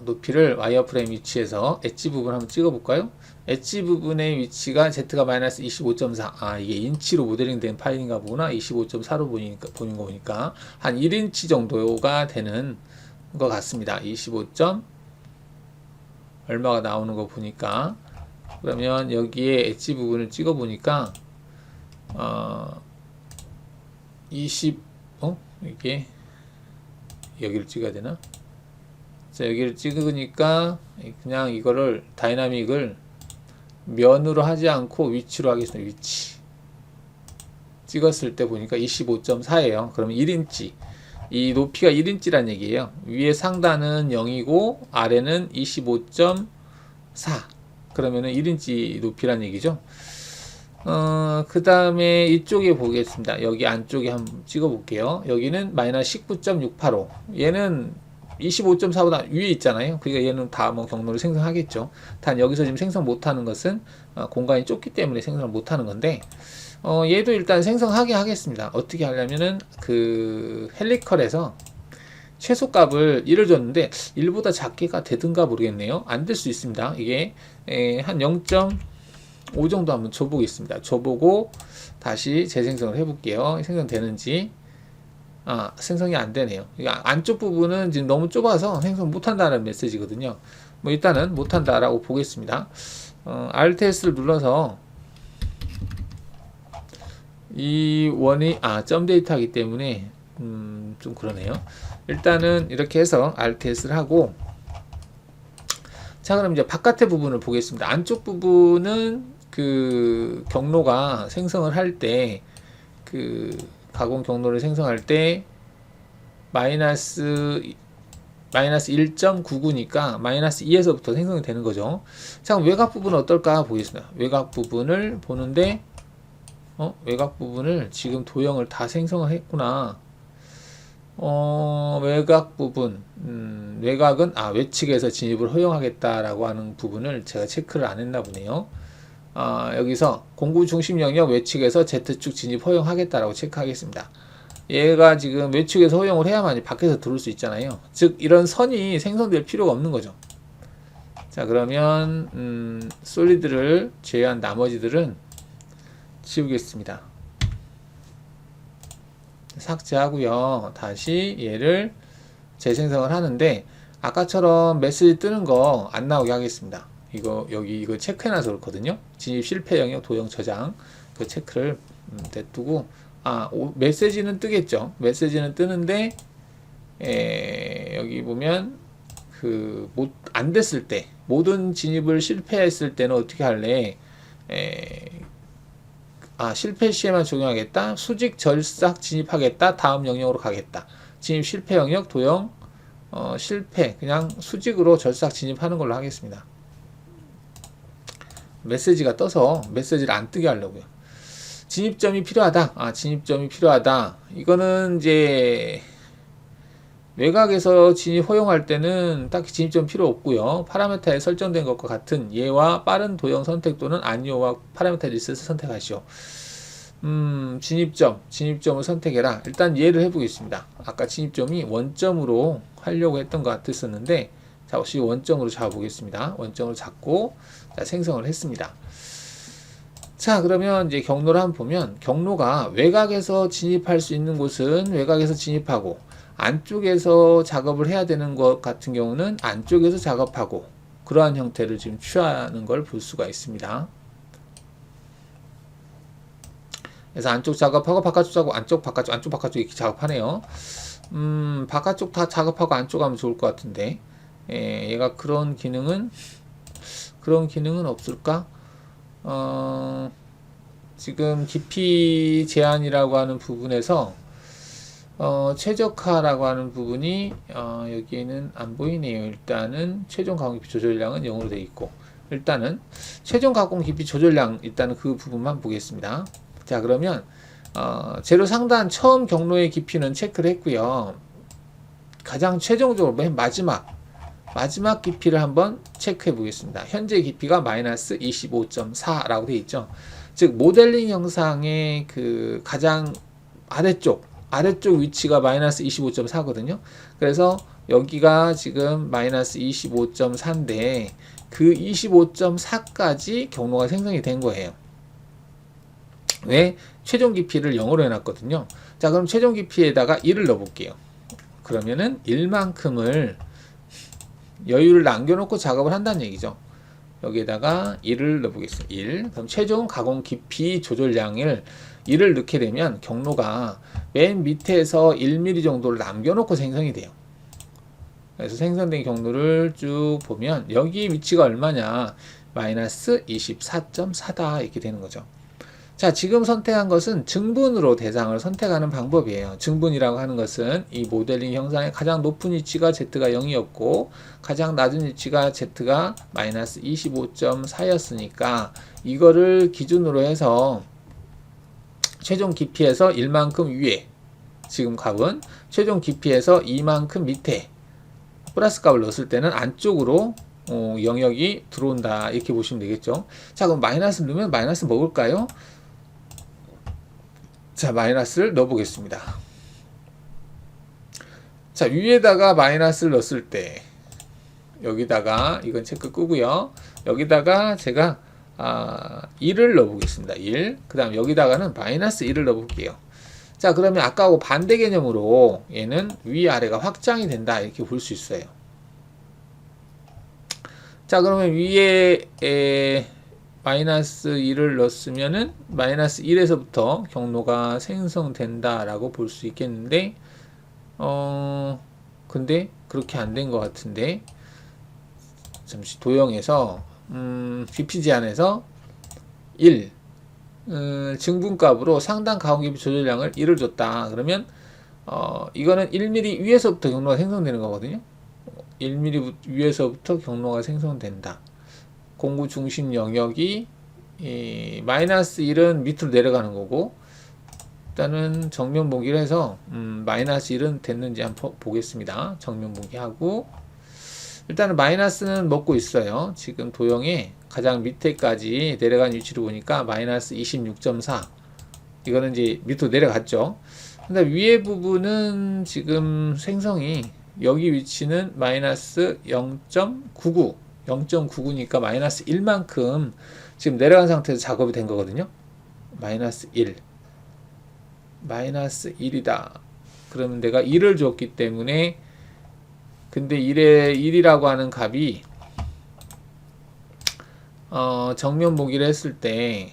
높이를 와이어프레임 위치에서 엣지 부분 한번 찍어볼까요? 엣지 부분의 위치가 Z가 마이너스 25.4. 이게 인치로 모델링 된 파일인가 보구나. 25.4로 보는 거 보니까 한 1인치 정도가 되는 것 같습니다. 25. 얼마가 나오는 거 보니까. 그러면 여기에 엣지 부분을 찍어 보니까 이게 여기를 찍어야 되나? 자, 여기를 찍으니까 그냥 이거를 다이나믹을 면으로 하지 않고 위치로 하겠습니다. 위치 찍었을 때 보니까 25.4예요. 그러면 1인치, 이 높이가 1인치란 얘기예요. 위에 상단은 0이고 아래는 25.4. 그러면은 1인치 높이란 얘기죠. 그 다음에 이쪽에 보겠습니다. 여기 안쪽에 한번 찍어 볼게요. 여기는 마이너스 19.685. 얘는 25.4보다 위에 있잖아요. 그러니까 얘는 다 뭐 경로를 생성하겠죠. 단 여기서 지금 생성 못하는 것은 공간이 좁기 때문에 생성을 못하는 건데, 얘도 일단 생성하게 하겠습니다. 어떻게 하려면은 그 헬리컬에서 최소값을 1을 줬는데 1보다 작게가 되든가 모르겠네요. 안 될 수 있습니다. 이게 한 0.5 정도 한번 줘보겠습니다. 줘보고 다시 재생성을 해볼게요. 생성되는지. 생성이 안 되네요. 안쪽 부분은 지금 너무 좁아서 생성 못한다는 메시지거든요. 뭐 일단은 못한다라고 보겠습니다. Alt S를 눌러서 이 원이 점 데이터이기 때문에 좀 그러네요. 일단은 이렇게 해서 Alt S를 하고 자, 그럼 이제 바깥의 부분을 보겠습니다. 안쪽 부분은 그 경로가 생성을 할 때, 그 가공 경로를 생성할 때 마이너스 1.99니까 마이너스 2에서부터 생성이 되는 거죠. 자, 그럼 외곽 부분은 어떨까 보겠습니다. 외곽 부분을 보는데, 외곽 부분을 지금 도형을 다 생성을 했구나. 외곽 부분, 외곽은, 외측에서 진입을 허용하겠다라고 하는 부분을 제가 체크를 안 했나 보네요. 여기서 공구 중심 영역 외측에서 Z축 진입 허용하겠다라고 체크하겠습니다. 얘가 지금 외측에서 허용을 해야만 밖에서 들어올 수 있잖아요. 즉, 이런 선이 생성될 필요가 없는 거죠. 자, 그러면, 솔리드를 제외한 나머지들은 지우겠습니다. 삭제하고요. 다시 얘를 재생성을 하는데 아까처럼 메시지 뜨는 거 안 나오게 하겠습니다. 이거 체크해놔서 그렇거든요. 진입 실패 영역 도형 저장 그 체크를 냅두고 메시지는 뜨겠죠. 메시지는 뜨는데 여기 보면 안 됐을 때 모든 진입을 실패했을 때는 어떻게 할래? 실패 시에만 적용하겠다. 수직 절삭 진입하겠다. 다음 영역으로 가겠다. 진입 실패 영역 도형 실패 그냥 수직으로 절삭 진입하는 걸로 하겠습니다. 메시지가 떠서 메시지를 안 뜨게 하려고요. 진입점이 필요하다. 진입점이 필요하다. 이거는 이제 외곽에서 진입 허용할 때는 딱히 진입점 필요 없고요. 파라메타에 설정된 것과 같은 얘와 빠른 도형 선택 또는 아니오와 파라메타 리셋을 선택하시오. 진입점을 선택해라. 일단 얘를 해보겠습니다. 아까 진입점이 원점으로 하려고 했던 것 같았었는데, 자, 혹시 원점으로 잡아보겠습니다. 원점으로 잡고, 자, 생성을 했습니다. 자, 그러면 이제 경로를 한번 보면, 경로가 외곽에서 진입할 수 있는 곳은 외곽에서 진입하고, 안쪽에서 작업을 해야 되는 것 같은 경우는 안쪽에서 작업하고, 그러한 형태를 지금 취하는 걸 볼 수가 있습니다. 그래서 안쪽 작업하고 바깥쪽 작업, 안쪽 바깥쪽 이렇게 작업하네요. 바깥쪽 다 작업하고 안쪽 하면 좋을 것 같은데, 얘가 그런 기능은 없을까? 지금 깊이 제한이라고 하는 부분에서 최적화라고 하는 부분이 여기에는 안 보이네요. 일단은 최종 가공 깊이 조절량은 0으로 되어 있고, 일단은 최종 가공 깊이 조절량 일단은 그 부분만 보겠습니다. 자, 그러면 재료 상단 처음 경로의 깊이는 체크를 했고요. 가장 최종적으로 맨 마지막 깊이를 한번 체크해 보겠습니다. 현재 깊이가 마이너스 25.4라고 되어 있죠. 즉 모델링 영상의 그 가장 아래쪽 위치가 마이너스 25.4거든요. 그래서 여기가 지금 마이너스 25.4인데 그 25.4까지 경로가 생성이 된 거예요. 왜? 최종 깊이를 0으로 해놨거든요. 자, 그럼 최종 깊이에다가 1을 넣어볼게요. 그러면은 1만큼을 여유를 남겨놓고 작업을 한다는 얘기죠. 여기에다가 1을 넣어보겠습니다. 1. 그럼 최종 가공 깊이 조절량을 1을 넣게 되면 경로가 맨 밑에서 1mm 정도를 남겨놓고 생성이 돼요. 그래서 생성된 경로를 쭉 보면 여기 위치가 얼마냐? 마이너스 24.4다 이렇게 되는 거죠. 자, 지금 선택한 것은 증분으로 대상을 선택하는 방법이에요. 증분이라고 하는 것은 이 모델링 형상의 가장 높은 위치가 Z가 0이었고 가장 낮은 위치가 Z가 마이너스 25.4였으니까 이거를 기준으로 해서 최종 깊이에서 1만큼 위에 지금 값은 최종 깊이에서 2만큼 밑에 플러스 값을 넣었을 때는 안쪽으로 영역이 들어온다 이렇게 보시면 되겠죠. 자, 그럼 마이너스 넣으면 마이너스 먹을까요? 자, 마이너스를 넣어 보겠습니다. 자, 위에다가 마이너스를 넣었을 때 여기다가 이건 체크 끄고요. 여기다가 제가 1을 넣어 보겠습니다. 1. 그 다음 여기다가는 마이너스 1을 넣어 볼게요. 자, 그러면 아까하고 반대 개념으로 얘는 위아래가 확장이 된다 이렇게 볼 수 있어요. 자, 그러면 위에 마이너스 1을 넣었으면은 마이너스 1에서부터 경로가 생성된다 라고 볼 수 있겠는데 근데 그렇게 안 된 것 같은데, 잠시 도형에서 BP 제한에서 1 증분값으로 상단 가공 깊이 조절량을 1을 줬다. 그러면 이거는 1mm 위에서부터 경로가 생성되는 거거든요. 1mm 위에서부터 경로가 생성된다. 공구 중심 영역이 마이너스 1은 밑으로 내려가는 거고, 일단은 정면 보기를 해서 마이너스 1은 됐는지 한번 보겠습니다. 정면 보기 하고, 일단은 마이너스는 먹고 있어요. 지금 도형에 가장 밑에까지 내려간 위치를 보니까 마이너스 26.4, 이거는 이제 밑으로 내려갔죠. 근데 위에 부분은 지금 생성이, 여기 위치는 마이너스 0.99, 0.99니까 마이너스 1만큼 지금 내려간 상태에서 작업이 된 거거든요. 마이너스 1, 마이너스 1이다. 그러면 내가 1을 줬기 때문에, 근데 1이라고 하는 값이 정면 보기를 했을 때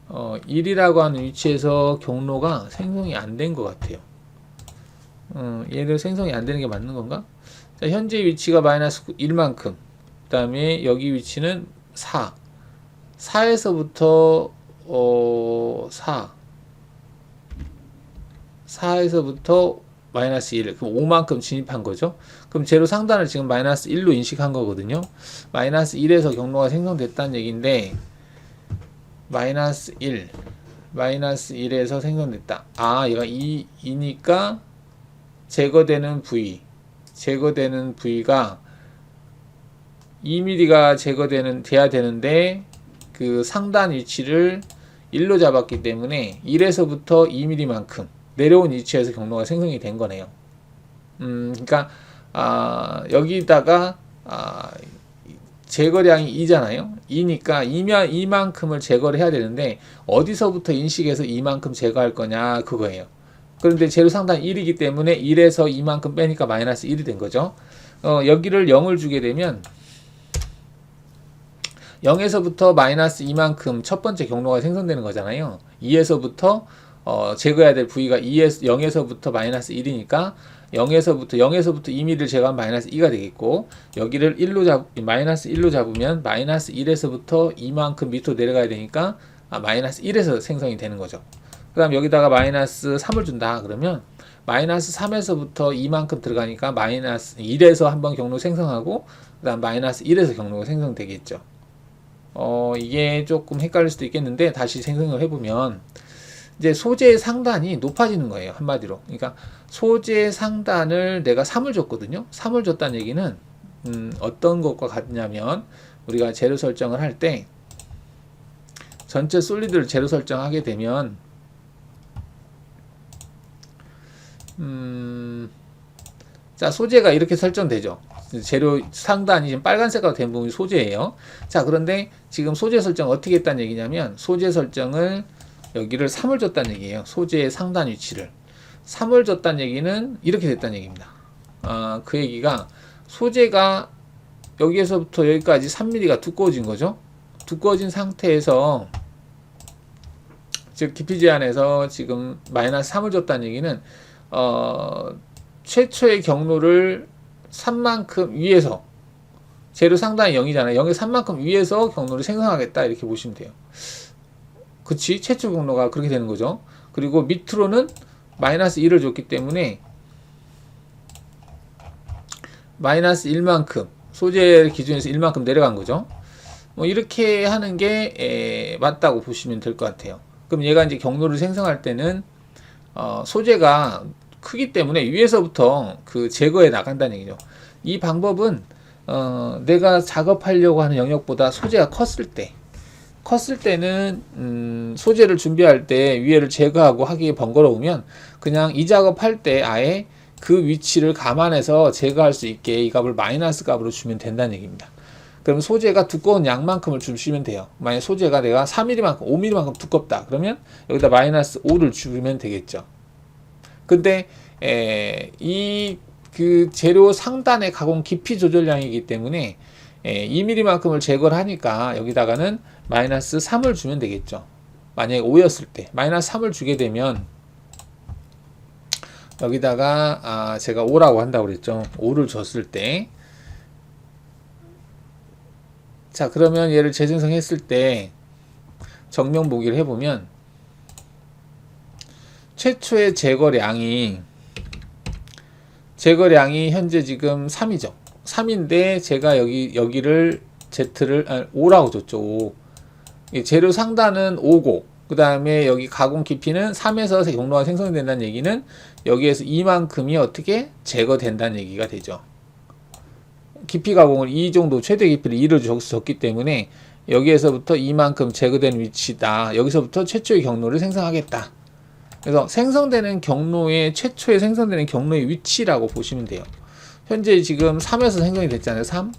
1이라고 하는 위치에서 경로가 생성이 안 된 것 같아요. 얘를 생성이 안 되는 게 맞는 건가? 자, 현재 위치가 마이너스 1만큼, 그 다음에 여기 위치는 4, 4에서부터 4에서부터 마이너스 1, 그럼 5만큼 진입한 거죠. 그럼 제로 상단을 지금 마이너스 1로 인식한 거거든요. 마이너스 1에서 경로가 생성됐다는 얘기인데, 마이너스 1, 마이너스 1에서 생성됐다. 얘가 2니까 제거되는 부위가 2mm가 돼야 되는데, 그 상단 위치를 1로 잡았기 때문에 1에서부터 2mm만큼 내려온 위치에서 경로가 생성이 된 거네요. 그러니까 여기다가 제거량이 2잖아요. 2니까 2만큼을 제거를 해야 되는데, 어디서부터 인식해서 2만큼 제거할 거냐, 그거예요. 그런데 제로 상단 1이기 때문에 1에서 2만큼 빼니까 마이너스 1이 된 거죠. 여기를 0을 주게 되면 0에서부터 마이너스 2만큼 첫 번째 경로가 생성되는 거잖아요. 2에서부터 제거해야 될 부위가 0에서부터 마이너스 1이니까 0에서부터 2mm를 제거하면 마이너스 2가 되겠고, 여기를 마이너스 1로 잡으면 마이너스 1에서부터 2만큼 밑으로 내려가야 되니까 마이너스 1에서 생성이 되는 거죠. 그 다음 여기다가 마이너스 3을 준다. 그러면 마이너스 3에서부터 2만큼 들어가니까 마이너스 1에서 한번 경로 생성하고, 그 다음 마이너스 1에서 경로가 생성되겠죠. 이게 조금 헷갈릴 수도 있겠는데, 다시 생성을 해보면 이제 소재의 상단이 높아지는 거예요. 한마디로. 그러니까 소재 상단을 내가 3을 줬거든요. 3을 줬다는 얘기는 어떤 것과 같냐면, 우리가 재료 설정을 할 때 전체 솔리드를 재료 설정하게 되면 자, 소재가 이렇게 설정되죠. 재료 상단이 지금 빨간색으로 된 부분이 소재예요. 자, 그런데 지금 소재 설정 어떻게 했다는 얘기냐면, 소재 설정을 여기를 3을 줬다는 얘기예요. 소재의 상단 위치를 3을 줬다는 얘기는 이렇게 됐다는 얘기입니다. 그 얘기가 소재가 여기에서부터 여기까지 3mm가 두꺼워진 거죠. 두꺼워진 상태에서, 즉 깊이 제한에서 지금 마이너스 3을 줬다는 얘기는 최초의 경로를 3만큼 위에서, 재료 상단이 0이잖아요. 0에서 3만큼 위에서 경로를 생성하겠다, 이렇게 보시면 돼요. 그치? 최초 경로가 그렇게 되는 거죠. 그리고 밑으로는 마이너스 1을 줬기 때문에 마이너스 1만큼, 소재 기준에서 1만큼 내려간 거죠. 이렇게 하는 게 맞다고 보시면 될 것 같아요. 그럼 얘가 이제 경로를 생성할 때는 소재가 크기 때문에 위에서부터 그 제거해 나간다는 얘기죠. 이 방법은 내가 작업하려고 하는 영역보다 소재가 컸을 때는 소재를 준비할 때 위에를 제거하고 하기 번거로우면 그냥 이 작업할 때 아예 그 위치를 감안해서 제거할 수 있게 이 값을 마이너스 값으로 주면 된다는 얘기입니다. 그럼 소재가 두꺼운 양만큼을 주시면 돼요. 만약 소재가 내가 4mm만큼, 5mm만큼 두껍다. 그러면 여기다 마이너스 5를 주면 되겠죠. 근데 그 재료 상단의 가공 깊이 조절량이기 때문에 2mm만큼을 제거를 하니까 여기다가는 마이너스 3을 주면 되겠죠. 만약에 5였을 때 마이너스 3을 주게 되면 여기다가 제가 5라고 한다고 그랬죠. 5를 줬을 때 자, 그러면 얘를 재생성했을 때 정명 보기를 해보면 최초의 제거량이 현재 지금 3이죠. 3인데 제가 여기를 Z를 5라고 줬죠. 5. 재료 상단은 5고 그 다음에 여기 가공 깊이는 3에서 경로가 생성된다는 얘기는 여기에서 이만큼이 어떻게 제거된다는 얘기가 되죠. 깊이 가공을 2 정도 최대 깊이를 2를 줬기 때문에 여기에서부터 이만큼 제거된 위치다. 여기서부터 최초의 경로를 생성하겠다. 그래서 생성되는 경로의 최초에 생성되는 경로의 위치라고 보시면 돼요. 현재 지금 3에서 생성이 됐잖아요. 3.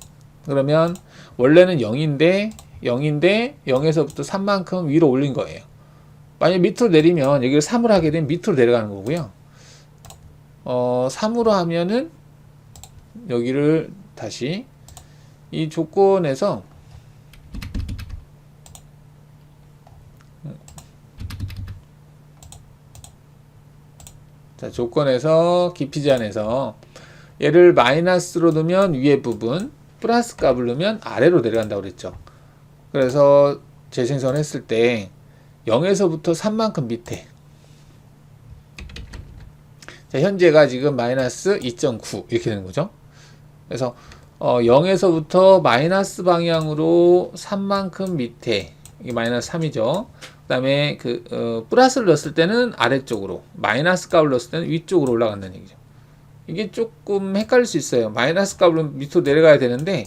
그러면 원래는 0인데 0에서부터 3만큼 위로 올린 거예요. 만약 밑으로 내리면 여기를 3으로 하게 되면 밑으로 내려가는 거고요. 3으로 하면은 여기를 다시 이 조건에서 자, 조건에서 깊이 제한에서 얘를 마이너스로 넣으면 위에 부분, 플러스 값을 넣으면 아래로 내려간다고 그랬죠. 그래서 재생성을 했을 때 0에서부터 3만큼 밑에. 자, 현재가 지금 마이너스 2.9 이렇게 되는 거죠. 그래서 0에서부터 마이너스 방향으로 3만큼 밑에, 이게 마이너스 3이죠. 그 다음에 플러스를 넣었을 때는 아래쪽으로, 마이너스 값을 넣었을 때는 위쪽으로 올라간다는 얘기죠. 이게 조금 헷갈릴 수 있어요. 마이너스 값으로 밑으로 내려가야 되는데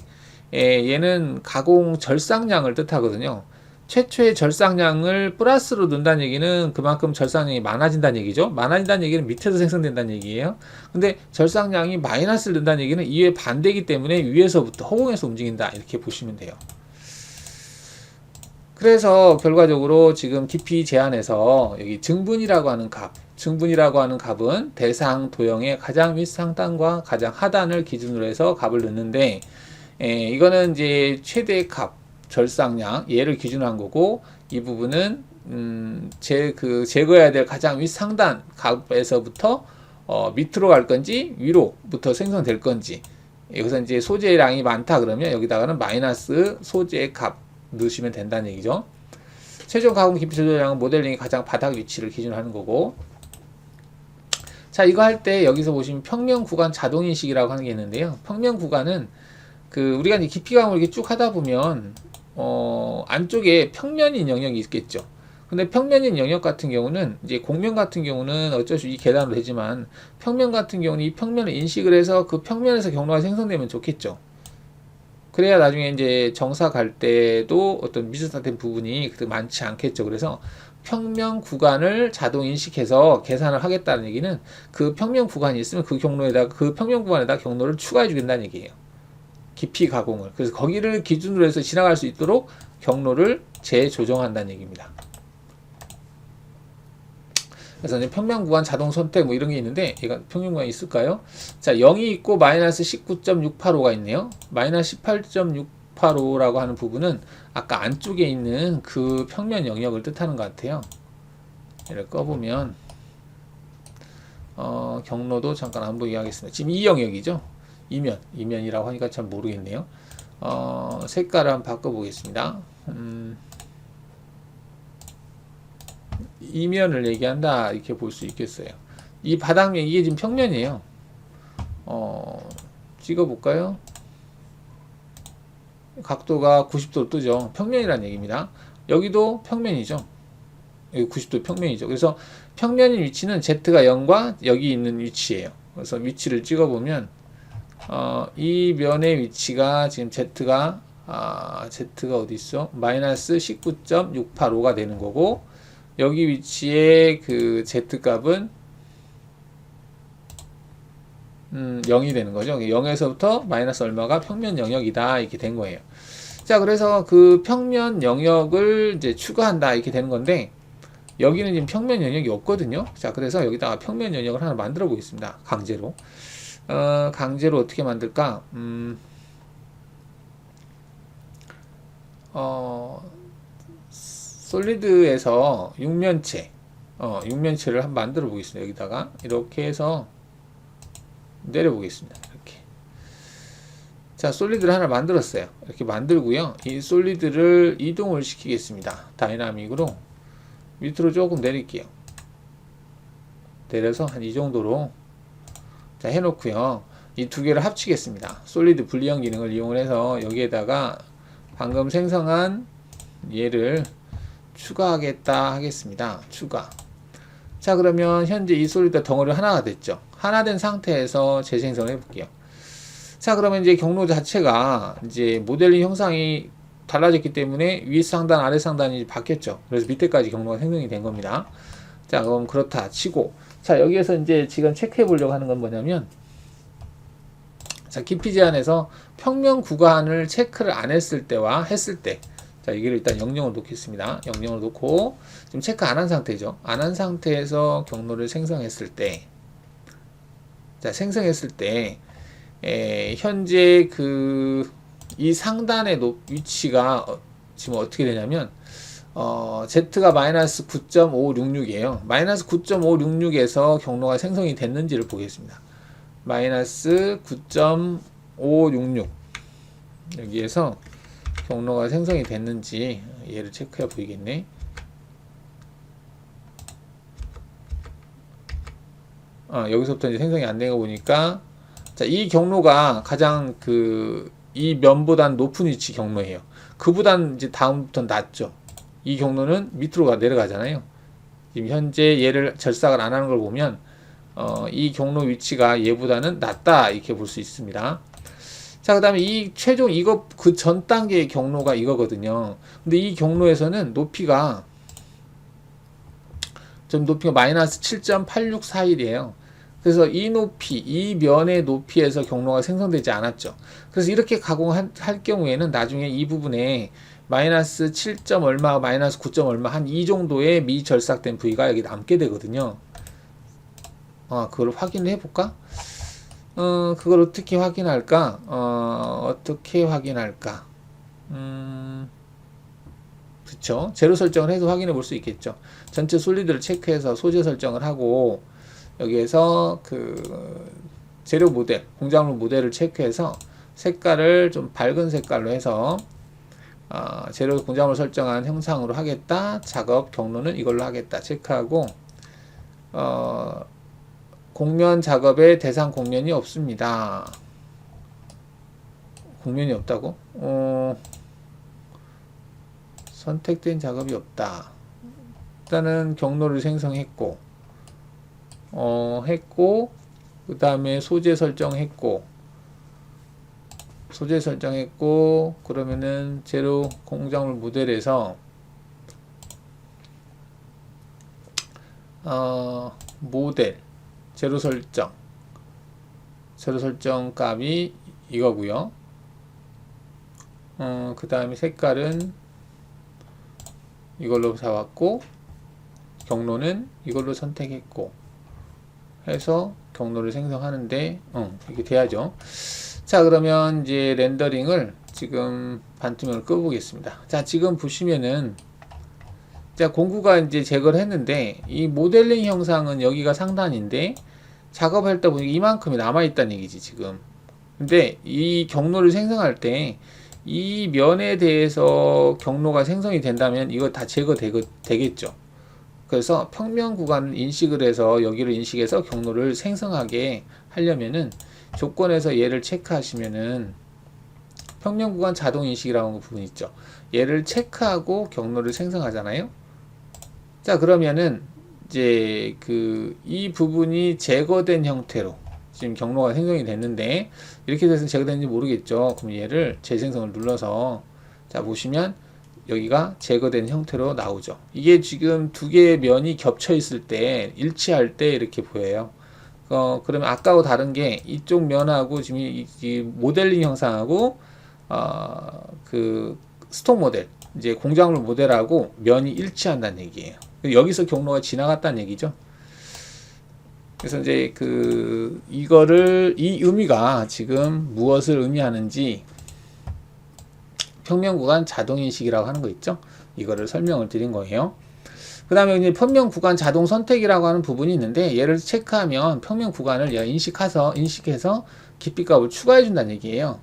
얘는 가공 절상량을 뜻하거든요. 최초의 절상량을 플러스로 넣는다는 얘기는 그만큼 절상량이 많아진다는 얘기죠. 많아진다는 얘기는 밑에서 생성된다는 얘기예요. 근데 절상량이 마이너스를 넣는다는 얘기는 이에 반대이기 때문에 위에서부터 허공에서 움직인다 이렇게 보시면 돼요. 그래서 결과적으로 지금 깊이 제한에서 여기 증분이라고 하는 값은 대상 도형의 가장 윗상단과 가장 하단을 기준으로 해서 값을 넣는데 이거는 이제 최대 값 절상량 얘를 기준으로 한 거고, 이 부분은 제거해야 될 가장 윗상단 값에서부터 밑으로 갈 건지 위로부터 생성될 건지, 여기서 이제 소재량이 많다 그러면 여기다가는 마이너스 소재 값 넣으시면 된다는 얘기죠. 최종 가공 깊이 조절량은 모델링의 가장 바닥 위치를 기준으로 하는 거고, 자, 이거 할 때 여기서 보시면 평면 구간 자동 인식이라고 하는 게 있는데요. 평면 구간은 우리가 이제 깊이 가공을 이렇게 쭉 하다 보면 안쪽에 평면인 영역이 있겠죠. 근데 평면인 영역 같은 경우는 이제 곡면 같은 경우는 어쩔 수 없이 이 계단으로 되지만, 평면 같은 경우는 이 평면을 인식을 해서 그 평면에서 경로가 생성되면 좋겠죠. 그래야 나중에 이제 정사 갈 때도 어떤 미스터된 부분이 그렇게 많지 않겠죠. 그래서 평면 구간을 자동 인식해서 계산을 하겠다는 얘기는 그 평면 구간이 있으면 그 평면 구간에다 경로를 추가해 주겠다는 얘기예요. 깊이 가공을. 그래서 거기를 기준으로 해서 지나갈 수 있도록 경로를 재조정한다는 얘기입니다. 그래서 이제 평면 구간 자동 선택 뭐 이런 게 있는데, 얘가 평면 구간이 있을까요? 자, 0이 있고 마이너스 19.685가 있네요. 마이너스 18.685라고 하는 부분은 아까 안쪽에 있는 그 평면 영역을 뜻하는 것 같아요. 얘를 꺼보면 경로도 잠깐 안 보이게 하겠습니다. 지금 이 영역이죠. 이면이라고 하니까 잘 모르겠네요. 색깔을 한번 바꿔보겠습니다. 이면을 얘기한다 이렇게 볼 수 있겠어요. 이 바닥면 이게 지금 평면이에요. 찍어볼까요? 각도가 90도로 뜨죠. 평면이라는 얘기입니다. 여기도 평면이죠. 여기 90도 평면이죠. 그래서 평면인 위치는 Z가 0과 여기 있는 위치예요. 그래서 위치를 찍어보면 이 면의 위치가 지금 Z가 어디 있어? 마이너스 19.685가 되는 거고, 여기 위치에 그 Z 값은 0이 되는 거죠. 0에서부터 마이너스 얼마가 평면 영역이다 이렇게 된 거예요. 자, 그래서 그 평면 영역을 이제 추가한다 이렇게 되는 건데, 여기는 지금 평면 영역이 없거든요. 자, 그래서 여기다가 평면 영역을 하나 만들어 보겠습니다. 강제로. 강제로 어떻게 만들까? 솔리드에서 육면체를 한번 만들어 보겠습니다. 여기다가 이렇게 해서 내려 보겠습니다. 이렇게. 자, 솔리드를 하나 만들었어요. 이렇게 만들고요. 이 솔리드를 이동을 시키겠습니다. 다이나믹으로 밑으로 조금 내릴게요. 내려서 한 이 정도로 자 해놓고요. 이 두 개를 합치겠습니다. 솔리드 분리형 기능을 이용을 해서 여기에다가 방금 생성한 얘를 추가하겠다 하겠습니다. 추가. 자, 그러면 현재 이 솔리드 덩어리 하나가 됐죠. 하나 된 상태에서 재생성을 해볼게요. 자, 그러면 이제 경로 자체가 이제 모델링 형상이 달라졌기 때문에 위 상단, 아래 상단이 바뀌었죠. 그래서 밑에까지 경로가 생성이 된 겁니다. 자, 그럼 그렇다 치고, 자, 여기에서 이제 지금 체크해 보려고 하는 건 뭐냐면, 자, 깊이 제한에서 평면 구간을 체크를 안 했을 때와 했을 때, 자, 여기를 일단 00으로 놓겠습니다. 00으로 놓고, 지금 체크 안 한 상태죠. 안 한 상태에서 경로를 생성했을 때, 자, 생성했을 때, 현재 이 상단의 위치가 지금 어떻게 되냐면, Z가 마이너스 9.566이에요. 마이너스 9.566에서 경로가 생성이 됐는지를 보겠습니다. 마이너스 9.566 여기에서 경로가 생성이 됐는지 얘를 체크해 보이겠네. 여기서부터 이제 생성이 안 된 거 보니까 자, 이 경로가 가장 이 면보단 높은 위치 경로예요. 그보단 이제 다음부터 낮죠. 이 경로는 밑으로 내려가잖아요. 지금 현재 얘를 절삭을 안 하는 걸 보면 이 경로 위치가 얘보다는 낮다 이렇게 볼 수 있습니다. 자, 그 다음에 이 최종 그 전 단계의 경로가 이거거든요. 근데 이 경로에서는 높이가 마이너스 7.8641이에요. 그래서 이 면의 높이에서 경로가 생성되지 않았죠. 그래서 이렇게 가공할 경우에는 나중에 이 부분에 마이너스 7. 얼마, 마이너스 9. 얼마 한 이 정도의 미절삭된 부위가 여기 남게 되거든요. 그걸 확인을 해볼까? 그걸 어떻게 확인할까? 그쵸? 제로 설정을 해서 확인해 볼 수 있겠죠. 전체 솔리드를 체크해서 소재 설정을 하고, 여기에서 재료 모델, 공작물 모델을 체크해서 색깔을 좀 밝은 색깔로 해서, 재료 공작물 설정한 형상으로 하겠다. 작업 경로는 이걸로 하겠다. 체크하고, 곡면 작업에 대상 곡면이 없습니다. 곡면이 없다고? 선택된 작업이 없다. 일단은 경로를 생성했고, 그 다음에 소재 설정했고, 그러면은 재료 공작물 모델에서, 모델, 재료 설정 값이 이거고요. 그 다음에 색깔은 이걸로 잡았고, 경로는 이걸로 선택했고, 해서 경로를 생성하는데, 이렇게 돼야죠. 자, 그러면 이제 렌더링을 지금 반투명을 끄보겠습니다. 자, 지금 보시면은, 자, 공구가 이제 제거를 했는데, 이 모델링 형상은 여기가 상단인데, 작업할 때 보니까 이만큼이 남아있다는 얘기지, 지금. 근데 이 경로를 생성할 때, 이 면에 대해서 경로가 생성이 된다면 이거 다 제거되겠죠. 그래서 평면 구간을 인식을 해서 여기를 인식해서 경로를 생성하게 하려면은 조건에서 얘를 체크하시면은 평면 구간 자동 인식이라는 부분 있죠. 얘를 체크하고 경로를 생성하잖아요. 자, 그러면은 이제 이 부분이 제거된 형태로 지금 경로가 생성이 됐는데 이렇게 돼서 제거됐는지 모르겠죠. 그럼 얘를 재생성을 눌러서 자 보시면 여기가 제거된 형태로 나오죠. 이게 지금 두 개의 면이 겹쳐 있을 때 일치할 때 이렇게 보여요. 그러면 아까하고 다른 게 이쪽 면하고 지금 이 모델링 형상하고 스톡 모델 이제 공작물 모델하고 면이 일치한다는 얘기예요. 여기서 경로가 지나갔다는 얘기죠. 그래서 이제 이 의미가 지금 무엇을 의미하는지 평면 구간 자동 인식이라고 하는 거 있죠. 이거를 설명을 드린 거예요. 그 다음에 이제 평면 구간 자동 선택이라고 하는 부분이 있는데 얘를 체크하면 평면 구간을 인식해서 깊이값을 추가해 준다는 얘기예요.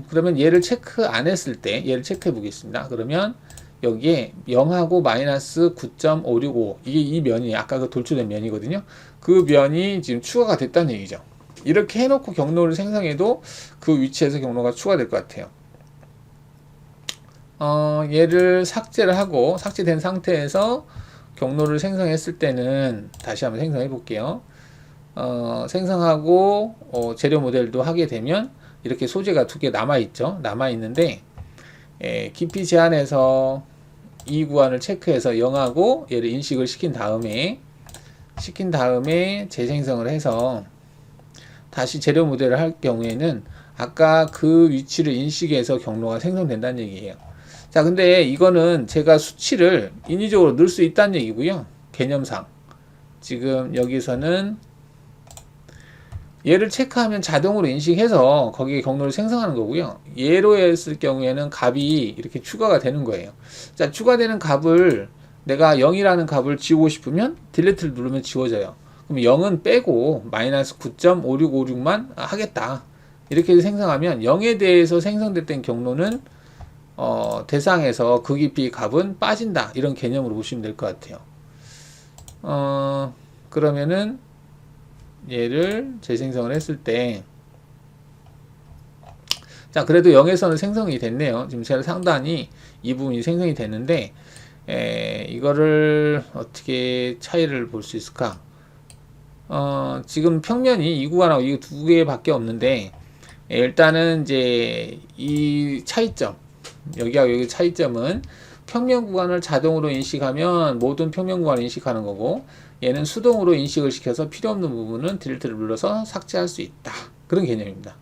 그러면 얘를 체크 안 했을 때 얘를 체크해 보겠습니다. 그러면 여기에 0하고 마이너스 9.565 이게 이 면이 아까 그 돌출된 면이거든요. 그 면이 지금 추가가 됐다는 얘기죠. 이렇게 해놓고 경로를 생성해도 그 위치에서 경로가 추가될 것 같아요. 얘를 삭제를 하고 삭제된 상태에서 경로를 생성했을 때는 다시 한번 생성해 볼게요. 생성하고 재료 모델도 하게 되면 이렇게 소재가 두 개 남아있죠. 남아있는데 깊이 제한해서 이 구간을 체크해서 0하고 얘를 인식을 시킨 다음에 재생성을 해서 다시 재료 모델을 할 경우에는 아까 그 위치를 인식해서 경로가 생성된다는 얘기예요. 자, 근데 이거는 제가 수치를 인위적으로 넣을 수 있다는 얘기고요. 개념상 지금 여기서는 얘를 체크하면 자동으로 인식해서 거기에 경로를 생성하는 거고요. 얘로 했을 경우에는 값이 이렇게 추가가 되는 거예요. 자, 추가되는 값을 내가 0이라는 값을 지우고 싶으면 딜리트를 누르면 지워져요. 그럼 0은 빼고 마이너스 9.5656만 하겠다. 이렇게 생성하면 0에 대해서 생성됐던 경로는 대상에서 그 깊이 값은 빠진다. 이런 개념으로 보시면 될 것 같아요. 그러면은 얘를 재생성을 했을 때, 자, 그래도 0에서는 생성이 됐네요. 지금 제가 상단이 이 부분이 생성이 됐는데, 이거를 어떻게 차이를 볼 수 있을까? 지금 평면이 이 구간하고 이 두 개밖에 없는데, 일단은 이제 이 차이점, 여기하고 여기 차이점은 평면 구간을 자동으로 인식하면 모든 평면 구간을 인식하는 거고, 얘는 수동으로 인식을 시켜서 필요 없는 부분은 딜리트를 눌러서 삭제할 수 있다. 그런 개념입니다.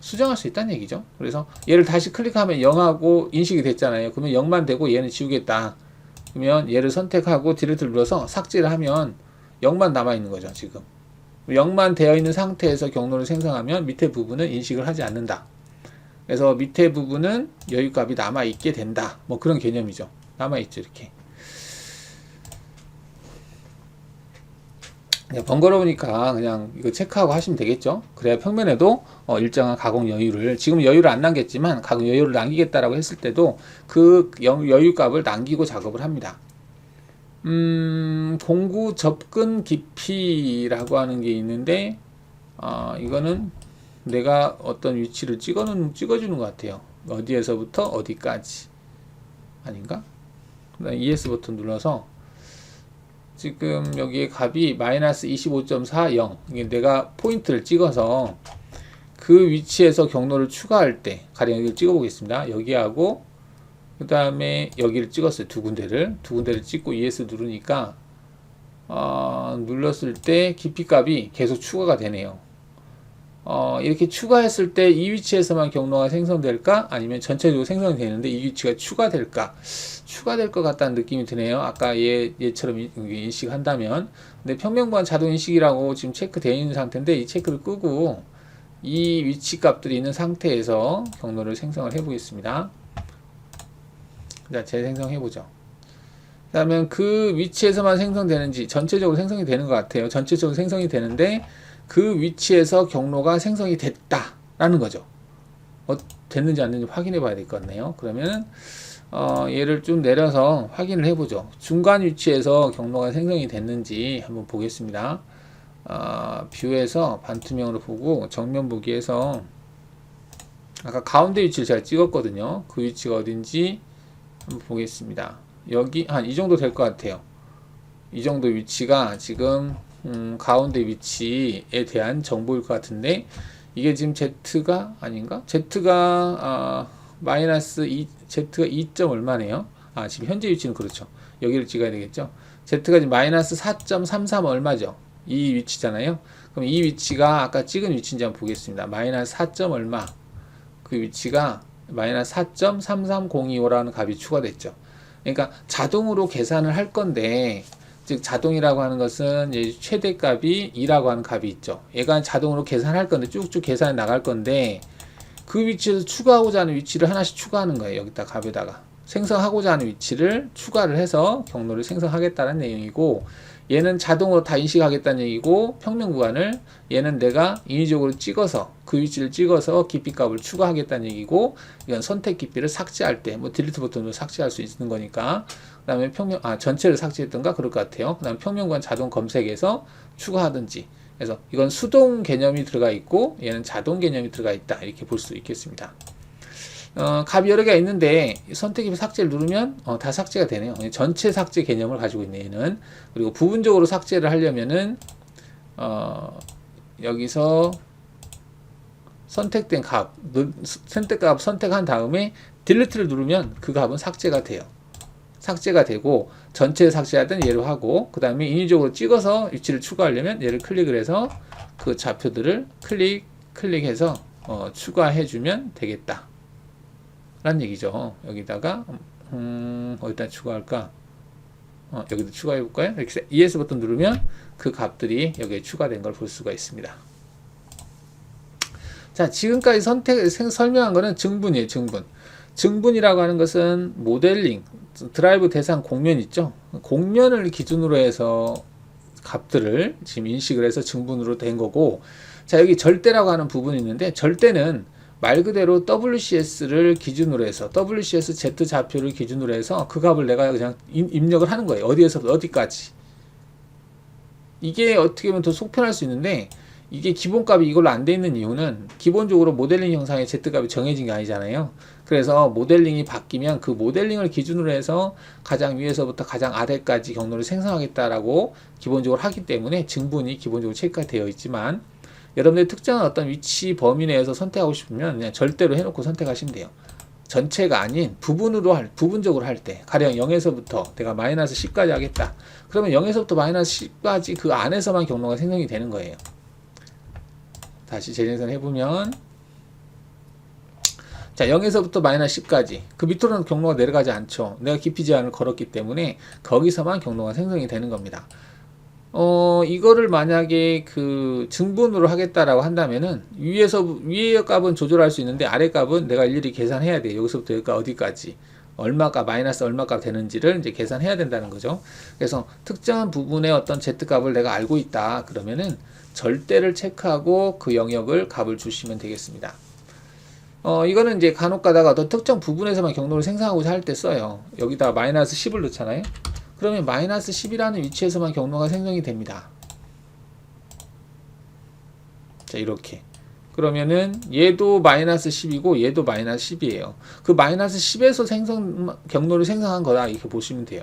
수정할 수 있다는 얘기죠. 그래서 얘를 다시 클릭하면 0하고 인식이 됐잖아요. 그러면 0만 되고 얘는 지우겠다. 그러면 얘를 선택하고 딜리트를 눌러서 삭제를 하면 0만 남아있는 거죠. 지금 0만 되어 있는 상태에서 경로를 생성하면 밑에 부분은 인식을 하지 않는다. 그래서 밑에 부분은 여유값이 남아있게 된다. 뭐 그런 개념이죠. 남아있죠. 이렇게. 번거로우니까 그냥 이거 체크하고 하시면 되겠죠. 그래야 평면에도 일정한 가공 여유를, 지금 여유를 안 남겼지만 가공 여유를 남기겠다라고 했을 때도 그 여유값을 남기고 작업을 합니다. 공구 접근 깊이라고 하는 게 있는데, 이거는 내가 어떤 위치를 찍어주는 것 같아요. 어디에서부터 어디까지 아닌가? ES 버튼 눌러서 지금 여기에 값이 마이너스 25.40, 이게 내가 포인트를 찍어서 그 위치에서 경로를 추가할 때 가령 여기를 찍어 보겠습니다. 여기하고 그 다음에 여기를 찍었어요. 두 군데를 찍고 ES 누르니까 눌렀을 때 깊이 값이 계속 추가가 되네요. 이렇게 추가했을 때 이 위치에서만 경로가 생성될까? 아니면 전체적으로 생성이 되는데 이 위치가 추가될까? 추가될 것 같다는 느낌이 드네요. 아까 얘처럼 인식한다면. 근데 평면구간 자동 인식이라고 지금 체크되어 있는 상태인데 이 체크를 끄고 이 위치 값들이 있는 상태에서 경로를 생성을 해 보겠습니다. 자, 재생성해 보죠. 그러면 그 위치에서만 생성되는지 전체적으로 생성이 되는 것 같아요. 전체적으로 생성이 되는데 그 위치에서 경로가 생성이 됐다라는 거죠. 됐는지 안 됐는지 확인해 봐야 될 것 같네요. 그러면 얘를 좀 내려서 확인을 해보죠. 중간 위치에서 경로가 생성이 됐는지 한번 보겠습니다. 뷰에서 반투명으로 보고 정면 보기에서 아까 가운데 위치를 제가 찍었거든요. 그 위치가 어딘지 한번 보겠습니다. 여기 한 이 정도 될 것 같아요. 이 정도 위치가 지금 가운데 위치에 대한 정보일 것 같은데 이게 지금 Z가 아닌가? Z가 마이너스 Z가 2. 얼마네요. 지금 현재 위치는 그렇죠. 여기를 찍어야 되겠죠. Z가 지금 마이너스 4.33 얼마죠. 이 위치잖아요. 그럼 이 위치가 아까 찍은 위치인지 한번 보겠습니다. 마이너스 4. 얼마. 그 위치가 마이너스 4.33025라는 값이 추가됐죠. 그러니까 자동으로 계산을 할 건데, 즉 자동이라고 하는 것은 최대값이 2라고 하는 값이 있죠. 얘가 자동으로 계산할 건데 쭉쭉 계산해 나갈 건데 그 위치에서 추가하고자 하는 위치를 하나씩 추가하는 거예요. 여기다 값에다가 생성하고자 하는 위치를 추가를 해서 경로를 생성하겠다는 내용이고, 얘는 자동으로 다 인식하겠다는 얘기고 평면 구간을 얘는 내가 인위적으로 찍어서 그 위치를 찍어서 깊이 값을 추가하겠다는 얘기고 이건 선택 깊이를 삭제할 때 뭐 딜리트 버튼으로 삭제할 수 있는 거니까 그 다음에 평면 전체를 삭제했던가 그럴 것 같아요. 그 다음에 평면 구간 자동 검색해서 추가하든지 그래서 이건 수동 개념이 들어가 있고 얘는 자동 개념이 들어가 있다 이렇게 볼 수 있겠습니다. 값이 여러 개가 있는데 선택 깊이 삭제를 누르면 다 삭제가 되네요. 전체 삭제 개념을 가지고 있네 얘는. 그리고 부분적으로 삭제를 하려면은 여기서 선택된 값 선택한 다음에 딜리트를 누르면 그 값은 삭제가 돼요. 삭제가 되고 전체 삭제하든 얘로 하고 그 다음에 인위적으로 찍어서 위치를 추가하려면 얘를 클릭을 해서 그 좌표들을 클릭해서 추가해주면 되겠다 라는 얘기죠. 여기다가 어디다 추가할까? 여기도 추가해 볼까요? 이렇게 ES 버튼 누르면 그 값들이 여기에 추가된 걸 볼 수가 있습니다. 자, 지금까지 설명한 거는 증분이에요. 증분이라고 하는 것은 모델링, 드라이브 대상 공면 있죠? 공면을 기준으로 해서 값들을 지금 인식을 해서 증분으로 된 거고, 자, 여기 절대라고 하는 부분이 있는데, 절대는 말 그대로 WCS를 기준으로 해서, WCS Z 좌표를 기준으로 해서 그 값을 내가 그냥 입력을 하는 거예요. 어디에서부터 어디까지. 이게 어떻게 보면 더 속편할 수 있는데, 이게 기본값이 이걸로 안 돼 있는 이유는 기본적으로 모델링 형상의 Z값이 정해진 게 아니잖아요. 그래서 모델링이 바뀌면 그 모델링을 기준으로 해서 가장 위에서부터 가장 아래까지 경로를 생성하겠다라고 기본적으로 하기 때문에 증분이 기본적으로 체크가 되어 있지만 여러분들이 특정한 어떤 위치 범위 내에서 선택하고 싶으면 그냥 절대로 해놓고 선택하시면 돼요. 전체가 아닌 부분적으로 할 때, 가령 0에서부터 내가 마이너스 10까지 하겠다. 그러면 0에서부터 마이너스 10까지 그 안에서만 경로가 생성이 되는 거예요. 다시 재생산 해보면, 자, 0에서부터 마이너스 10까지. 그 밑으로는 경로가 내려가지 않죠. 내가 깊이 제한을 걸었기 때문에 거기서만 경로가 생성이 되는 겁니다. 이거를 만약에 그 증분으로 하겠다라고 한다면은 위의 값은 조절할 수 있는데 아래 값은 내가 일일이 계산해야 돼요. 여기서부터 여기까지 어디까지 얼마가 마이너스 얼마가 되는지를 이제 계산해야 된다는 거죠. 그래서 특정한 부분의 어떤 z 값을 내가 알고 있다 그러면은 절대를 체크하고 그 영역을 값을 주시면 되겠습니다. 이거는 이제 간혹 가다가 어떤 특정 부분에서만 경로를 생성하고자 할 때 써요. 여기다 마이너스 10을 넣잖아요. 그러면 마이너스 10이라는 위치에서만 경로가 생성이 됩니다. 자, 이렇게. 그러면은 얘도 마이너스 10이고 얘도 마이너스 10이에요. 그 마이너스 10에서 경로를 생성한 거다 이렇게 보시면 돼요.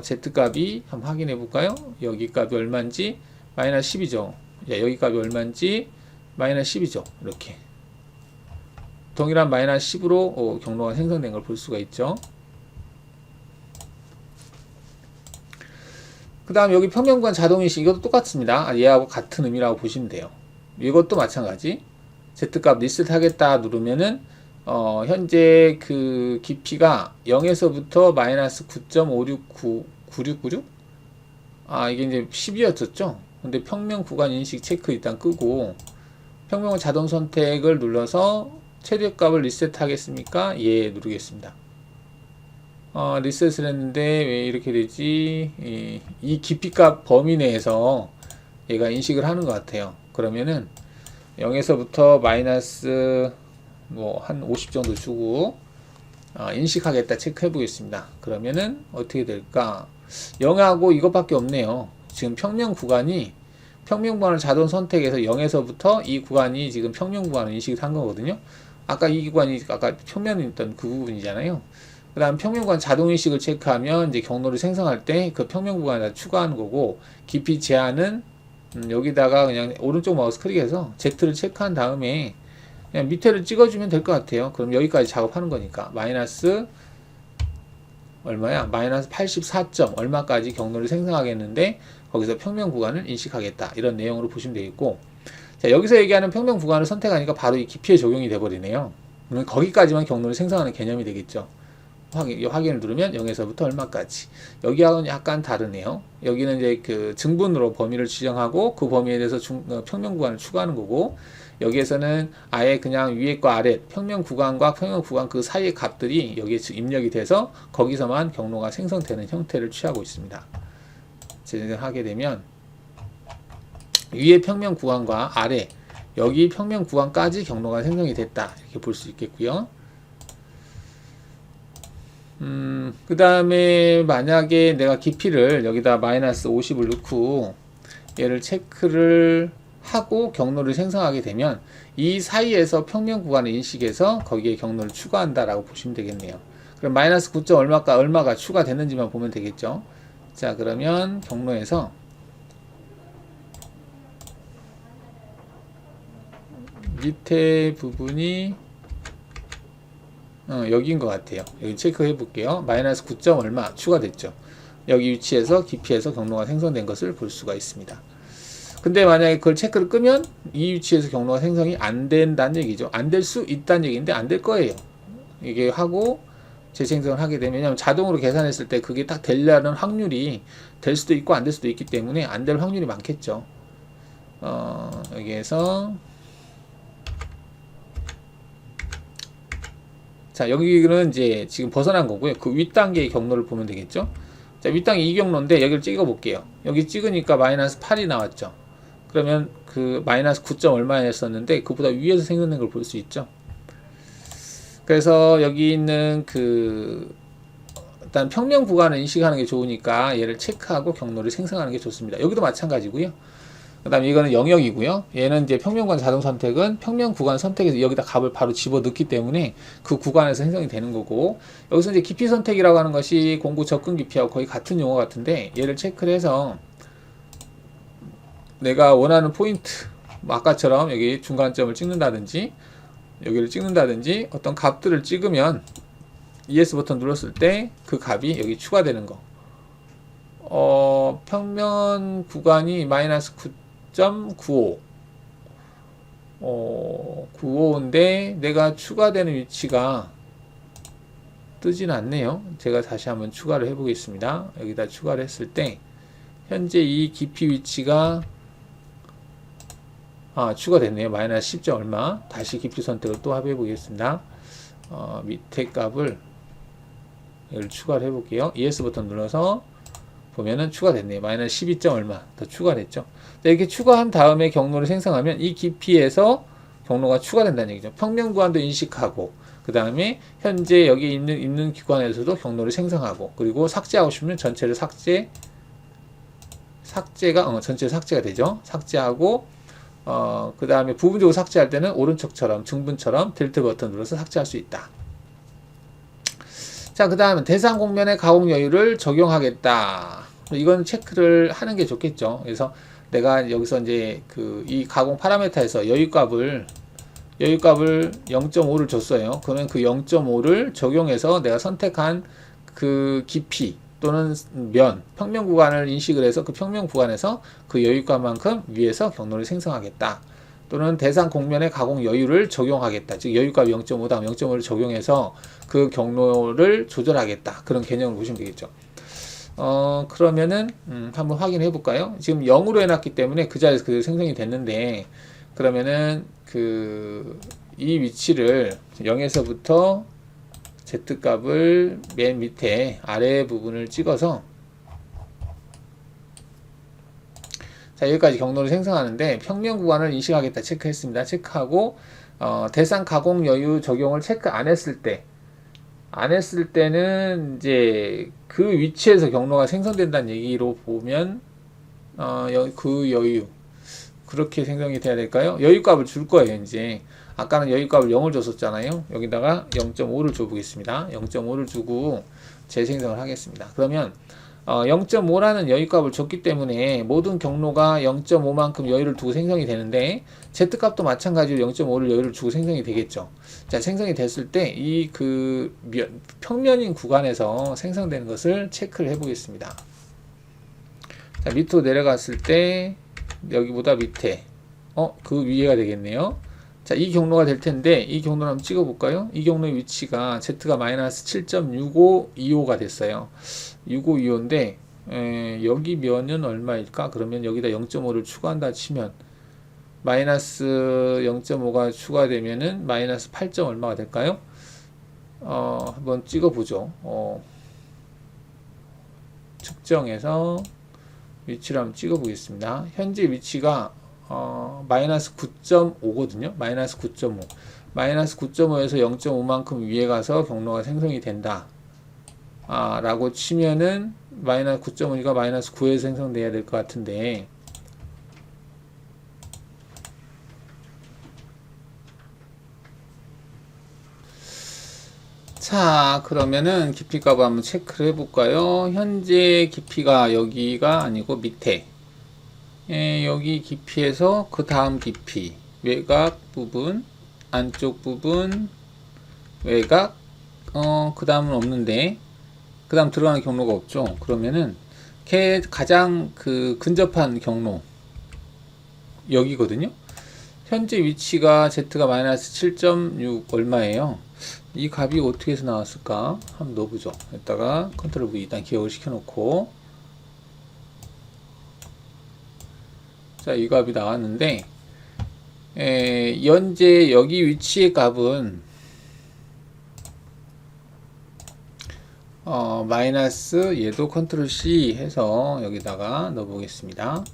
Z값이 한번 확인해 볼까요? 여기 값이 얼마인지 마이너스 10이죠. 여기 값이 얼마인지 마이너스 10이죠. 이렇게. 동일한 마이너스 10으로 경로가 생성된 걸 볼 수가 있죠. 그 다음 여기 평면구간 자동인식 이것도 똑같습니다. 얘하고 같은 의미라고 보시면 돼요. 이것도 마찬가지. Z값 리셋 하겠다 누르면은 현재 그 깊이가 0에서부터 마이너스 9.5699696 이게 이제 10이었었죠. 근데 평면 구간 인식 체크 일단 끄고 평면 자동 선택을 눌러서 최대값을 리셋 하겠습니까? 예 누르겠습니다. 리셋을 했는데 왜 이렇게 되지? 이 깊이값 범위 내에서 얘가 인식을 하는 것 같아요. 그러면은 0에서부터 마이너스 뭐 한 50 정도 주고 인식하겠다 체크해 보겠습니다. 그러면은 어떻게 될까? 0하고 이것밖에 없네요. 지금 평면 구간을 자동 선택해서 0에서부터 이 구간이 지금 평면 구간을 인식을 한 거거든요. 아까 이 구간이 아까 평면에 있던 그 부분이잖아요. 그 다음 평면 구간 자동 인식을 체크하면 이제 경로를 생성할 때 그 평면 구간에다 추가하는 거고 깊이 제한은 여기다가 그냥 오른쪽 마우스 클릭해서 Z를 체크한 다음에 그냥 밑에를 찍어주면 될 것 같아요. 그럼 여기까지 작업하는 거니까 마이너스 얼마야? 마이너스 84점 얼마까지 경로를 생성하겠는데 거기서 평면 구간을 인식하겠다 이런 내용으로 보시면 되겠고 자 여기서 얘기하는 평면 구간을 선택하니까 바로 이 깊이에 적용이 돼버리네요. 그러면 거기까지만 경로를 생성하는 개념이 되겠죠. 확인을 누르면 0에서부터 얼마까지. 여기하고는 약간 다르네요. 여기는 이제 그 증분으로 범위를 지정하고 그 범위에 대해서 평면 구간을 추가하는 거고 여기에서는 아예 그냥 위에 거 아래 평면 구간과 평면 구간 그 사이의 값들이 여기에 입력이 돼서 거기서만 경로가 생성되는 형태를 취하고 있습니다. 재생성을 하게 되면 위에 평면 구간과 아래 여기 평면 구간까지 경로가 생성이 됐다 이렇게 볼 수 있겠고요. 그 다음에 만약에 내가 깊이를 여기다 마이너스 50을 넣고 얘를 체크를 하고 경로를 생성하게 되면 이 사이에서 평면 구간을 인식해서 거기에 경로를 추가한다라고 보시면 되겠네요. 그럼 마이너스 9점 얼마가 추가됐는지만 보면 되겠죠. 자, 그러면 경로에서 밑에 부분이 여기인 것 같아요. 여기 체크해 볼게요. 마이너스 9점 얼마 추가됐죠. 여기 위치에서 깊이에서 경로가 생성된 것을 볼 수가 있습니다. 근데 만약에 그걸 체크를 끄면 이 위치에서 경로가 생성이 안 된다는 얘기죠. 안 될 수 있다는 얘기인데 안 될 거예요. 이게 하고 재생성을 하게 되면, 왜냐면 자동으로 계산했을 때 그게 딱 되려는 확률이 될 수도 있고 안 될 수도 있기 때문에 안 될 확률이 많겠죠. 여기에서 자, 여기는 이제 지금 벗어난 거고요. 그 윗단계의 경로를 보면 되겠죠. 자, 윗단계 이 경로인데 여기를 찍어 볼게요. 여기 찍으니까 마이너스 8이 나왔죠. 그러면 그 마이너스 9점 얼마였었는데 그보다 위에서 생성된 걸 볼 수 있죠. 그래서 여기 있는 그 일단 평면 구간을 인식하는 게 좋으니까 얘를 체크하고 경로를 생성하는 게 좋습니다. 여기도 마찬가지고요. 그 다음에 이거는 영역이고요. 얘는 이제 평면 구간 자동 선택은 평면 구간 선택해서 여기다 값을 바로 집어 넣기 때문에 그 구간에서 생성이 되는 거고, 여기서 이제 깊이 선택이라고 하는 것이 공구 접근 깊이하고 거의 같은 용어 같은데, 얘를 체크를 해서 내가 원하는 포인트, 아까처럼 여기 중간점을 찍는다든지 여기를 찍는다든지 어떤 값들을 찍으면 ES 버튼 눌렀을 때 그 값이 여기 추가되는 거. 평면 구간이 마이너스 9.95 95인데 내가 추가되는 위치가 뜨진 않네요. 제가 다시 한번 추가를 해 보겠습니다. 여기다 추가를 했을 때 현재 이 깊이 위치가 추가됐네요. 마이너스 10점 얼마. 다시 깊이 선택을 또 해 보겠습니다. 밑에 값을 여기를 추가를 해 볼게요. ES 버튼 눌러서 보면은 추가됐네요. 마이너스 12점 얼마 더 추가됐죠. 이렇게 추가한 다음에 경로를 생성하면 이 깊이에서 경로가 추가된다는 얘기죠. 평면 구간도 인식하고, 그 다음에 현재 여기 있는 기관에서도 경로를 생성하고, 그리고 삭제하고 싶으면 전체를 전체 삭제가 되죠. 삭제하고, 그 다음에 부분적으로 삭제할 때는 오른쪽처럼 중분처럼 델트 버튼 눌러서 삭제할 수 있다. 자, 그 다음은 대상 공면의 가공 여유를 적용하겠다. 이건 체크를 하는 게 좋겠죠. 그래서 내가 여기서 이제 이 가공 파라메타에서 여유값을 0.5를 줬어요. 그러면 그 0.5를 적용해서 내가 선택한 그 깊이 또는 평면 구간을 인식을 해서 그 평면 구간에서 그 여유값만큼 위에서 경로를 생성하겠다. 또는 대상 공면의 가공 여유를 적용하겠다. 즉 여유값 0.5 다음 0.5를 적용해서 그 경로를 조절하겠다. 그런 개념을 보시면 되겠죠. 그러면은 한번 확인해 볼까요? 지금 0으로 해놨기 때문에 그 자리에서 그 생성이 됐는데, 그러면은 이 위치를 0에서부터 Z값을 맨 밑에 아래 부분을 찍어서, 자, 여기까지 경로를 생성하는데 평면 구간을 인식하겠다 체크했습니다. 체크하고 대상 가공 여유 적용을 체크 안 했을 때는 이제 그 위치에서 경로가 생성된다는 얘기로 보면 그 여유 그렇게 생성이 돼야 될까요? 여유값을 줄 거예요. 이제 아까는 여유값을 0을 줬었잖아요. 여기다가 0.5를 줘 보겠습니다. 0.5를 주고 재생성을 하겠습니다. 그러면 0.5라는 여유값을 줬기 때문에 모든 경로가 0.5만큼 여유를 두고 생성이 되는데, Z값도 마찬가지로 0.5를 여유를 주고 생성이 되겠죠. 자, 생성이 됐을 때 이 평면인 구간에서 생성되는 것을 체크를 해 보겠습니다. 자, 밑으로 내려갔을 때 여기보다 밑에 그 위에가 되겠네요. 자, 이 경로가 될 텐데 이 경로를 한번 찍어 볼까요? 이 경로의 위치가 Z가 마이너스 7.6525가 됐어요. 6525인데 여기 면은 얼마일까? 그러면 여기다 0.5를 추가한다 치면 마이너스 0.5가 추가되면은 마이너스 8점 얼마가 될까요? 한번 찍어 보죠. 측정해서 위치를 한번 찍어 보겠습니다. 현재 위치가 마이너스 9.5거든요. 마이너스 9.5. 마이너스 9.5에서 0.5만큼 위에 가서 경로가 생성이 된다. 라고 치면은 마이너스 9.5니까 마이너스 9에서 생성돼야 될 것 같은데, 자, 그러면은 깊이 값을 한번 체크를 해볼까요? 현재 깊이가 여기가 아니고 밑에, 여기 깊이에서 그 다음 깊이, 외곽 부분, 안쪽 부분, 외곽, 그 다음은 없는데, 그 다음 들어가는 경로가 없죠. 그러면은 가장 근접한 경로 여기거든요. 현재 위치가 Z가 마이너스 7.6 얼마예요? 이 값이 어떻게 해서 나왔을까? 한번 넣어보죠. 여기다가 컨트롤 V 일단 기억을 시켜놓고, 자, 이 값이 나왔는데, 현재 여기 위치의 값은 마이너스, 얘도 컨트롤 C 해서 여기다가 넣어보겠습니다.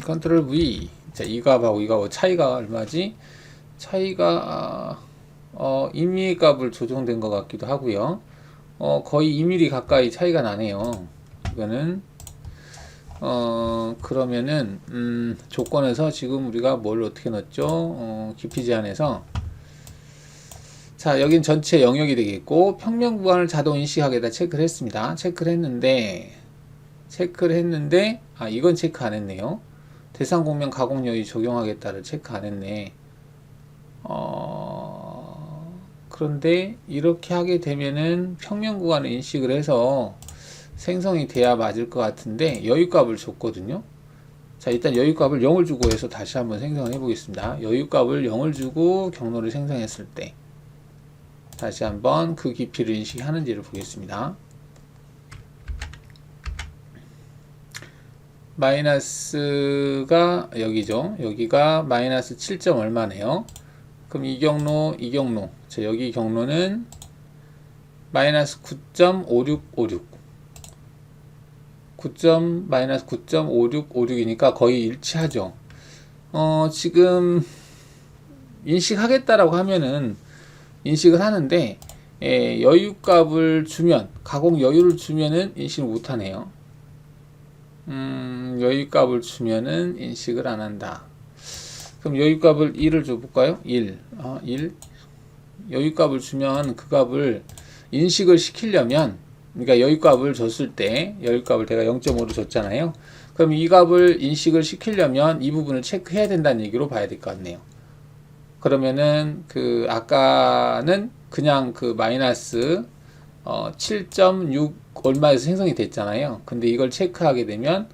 컨트롤 V. 자, 이 값하고 이 값하고 차이가 얼마지? 차이가 임의의 값을 조정된 것 같기도 하고요. 거의 2mm 가까이 차이가 나네요. 이거는 그러면은 조건에서 지금 우리가 뭘 어떻게 넣었죠? 깊이 제한에서, 자, 여긴 전체 영역이 되겠고, 평면 구간을 자동 인식하게다 체크를 했습니다. 체크를 했는데, 이건 체크 안 했네요. 대상 공면 가공 여유 적용하겠다를 체크 안 했네. 그런데 이렇게 하게 되면은 평면 구간을 인식을 해서 생성이 돼야 맞을 것 같은데, 여유값을 줬거든요. 자, 일단 여유값을 0을 주고 해서 다시 한번 생성을 해 보겠습니다. 여유값을 0을 주고 경로를 생성했을 때 다시 한번 그 깊이를 인식하는지를 보겠습니다. 마이너스가 여기죠. 여기가 마이너스 7점 얼마네요. 그럼 이 경로, 자, 여기 경로는 마이너스 9.5656. 마이너스 9.5656이니까 거의 일치하죠. 지금 인식하겠다라고 하면은 인식을 하는데, 여유값을 주면, 가공 여유를 주면은 인식을 못하네요. 여유값을 주면은 인식을 안 한다. 그럼 여유값을 1을 줘볼까요? 1. 1. 여유값을 주면 그 값을 인식을 시키려면, 그러니까 여유값을 줬을 때, 여유값을 내가 0.5로 줬잖아요. 그럼 이 값을 인식을 시키려면 이 부분을 체크해야 된다는 얘기로 봐야 될 것 같네요. 그러면은 아까는 그냥 마이너스 7.6 얼마에서 생성이 됐잖아요. 근데 이걸 체크하게 되면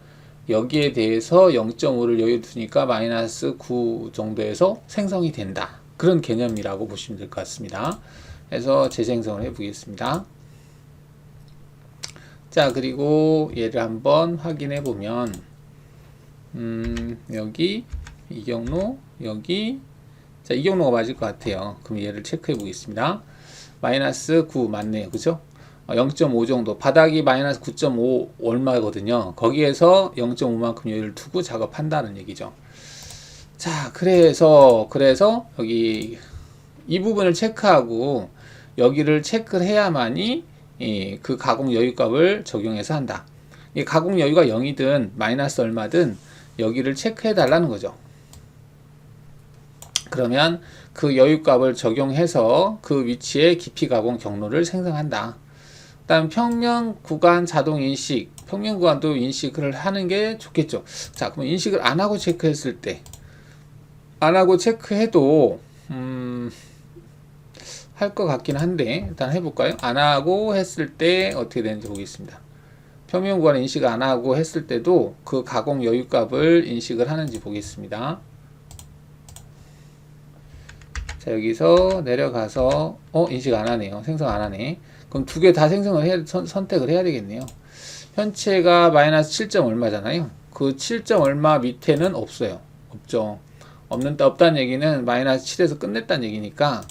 여기에 대해서 0.5를 여유 두니까 마이너스 9 정도에서 생성이 된다. 그런 개념이라고 보시면 될 것 같습니다. 그래서 재생성을 해 보겠습니다. 자, 그리고 얘를 한번 확인해 보면, 여기 이 경로, 여기, 자, 이 경로가 맞을 것 같아요. 그럼 얘를 체크해 보겠습니다. 마이너스 9 맞네요. 그죠? 0.5 정도. 바닥이 마이너스 9.5 얼마거든요. 거기에서 0.5만큼 여유를 두고 작업한다는 얘기죠. 자, 그래서 여기 이 부분을 체크하고 여기를 체크를 해야만이 그 가공 여유값을 적용해서 한다. 이 가공 여유가 0이든 마이너스 얼마든 여기를 체크해 달라는 거죠. 그러면 그 여유값을 적용해서 그 위치에 깊이 가공 경로를 생성한다. 다음 평면 구간 자동 인식, 평면 구간도 인식을 하는 게 좋겠죠. 자, 그럼 인식을 안 하고 체크했을 때, 안 하고 체크해도 할 것 같긴 한데 일단 해볼까요? 안 하고 했을 때 어떻게 되는지 보겠습니다. 평면 구간 인식을 안 하고 했을 때도 그 가공 여유값을 인식을 하는지 보겠습니다. 자, 여기서 내려가서 인식 안 하네요. 생성 안 하네. 그럼 두 개 다 생성을 선택을 해야 되겠네요. 현체가 마이너스 7점 얼마잖아요. 그 7점 얼마 밑에는 없어요. 없죠. 없다는 얘기는 마이너스 7에서 끝냈다는 얘기니까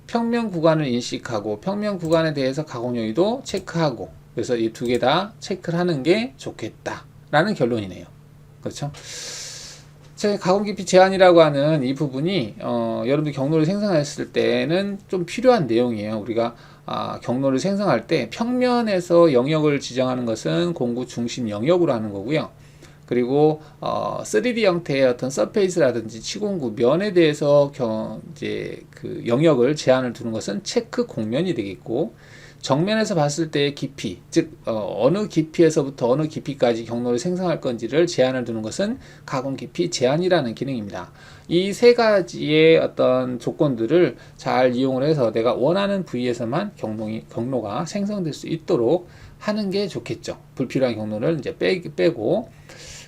평면 구간을 인식하고 평면 구간에 대해서 가공 여유도 체크하고 그래서 이 두 개 다 체크를 하는 게 좋겠다라는 결론이네요. 그렇죠? 제 가공 깊이 제한이라고 하는 이 부분이 여러분들 경로를 생성했을 때는 좀 필요한 내용이에요. 우리가 경로를 생성할 때 평면에서 영역을 지정하는 것은 공구 중심 영역으로 하는 거고요. 그리고 3D 형태의 어떤 서페이스라든지 치공구 면에 대해서 이제 그 영역을 제한을 두는 것은 체크 공면이 되겠고, 정면에서 봤을 때의 깊이, 즉 어느 깊이에서부터 어느 깊이까지 경로를 생성할 건지를 제한을 두는 것은 가공 깊이 제한이라는 기능입니다. 이 세 가지의 어떤 조건들을 잘 이용을 해서 내가 원하는 부위에서만 경로가 생성될 수 있도록 하는 게 좋겠죠. 불필요한 경로를 이제 빼고.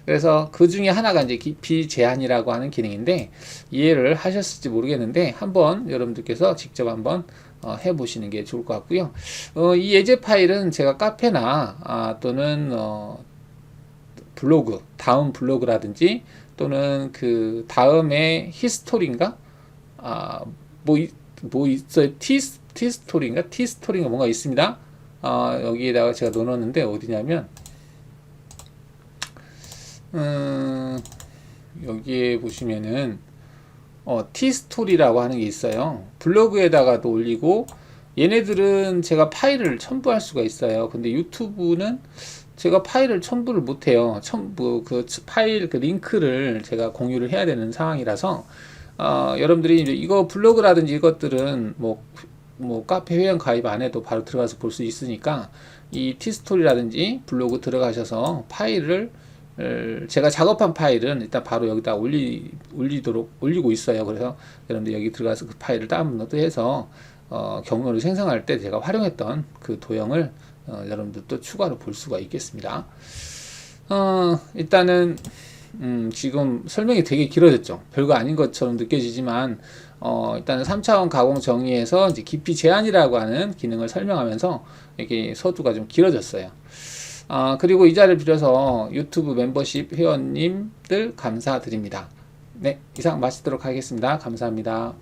그래서 그 중에 하나가 이제 깊이 제한이라고 하는 기능인데, 이해를 하셨을지 모르겠는데 한번 여러분들께서 직접 한번 해보시는 게 좋을 것 같고요. 이 예제 파일은 제가 카페나 또는 블로그, 다음 블로그라든지 또는 그 다음에 히스토리인가? 뭐 있어요? 티스토리인가 뭔가 있습니다. 여기에다가 제가 넣어놨는데 어디냐면 여기에 보시면은 티스토리라고 하는 게 있어요. 블로그에다가도 올리고, 얘네들은 제가 파일을 첨부할 수가 있어요. 근데 유튜브는 제가 파일을 첨부를 못해요. 그 파일 그 링크를 제가 공유를 해야 되는 상황이라서 여러분들이 이제 이거 블로그라든지 이것들은 뭐 카페 회원 가입 안 해도 바로 들어가서 볼 수 있으니까 이 티스토리라든지 블로그 들어가셔서 파일을, 제가 작업한 파일은 일단 바로 여기다 올리고 있어요. 그래서 여러분들 여기 들어가서 그 파일을 다운로드 해서 경로를 생성할 때 제가 활용했던 그 도형을 여러분들 또 추가로 볼 수가 있겠습니다. 일단은 지금 설명이 되게 길어졌죠. 별거 아닌 것처럼 느껴지지만 일단은 3차원 가공 정의에서 이제 깊이 제한이라고 하는 기능을 설명하면서 이게 서두가 좀 길어졌어요. 그리고 이 자리를 빌어서 유튜브 멤버십 회원님들 감사드립니다. 네, 이상 마치도록 하겠습니다. 감사합니다.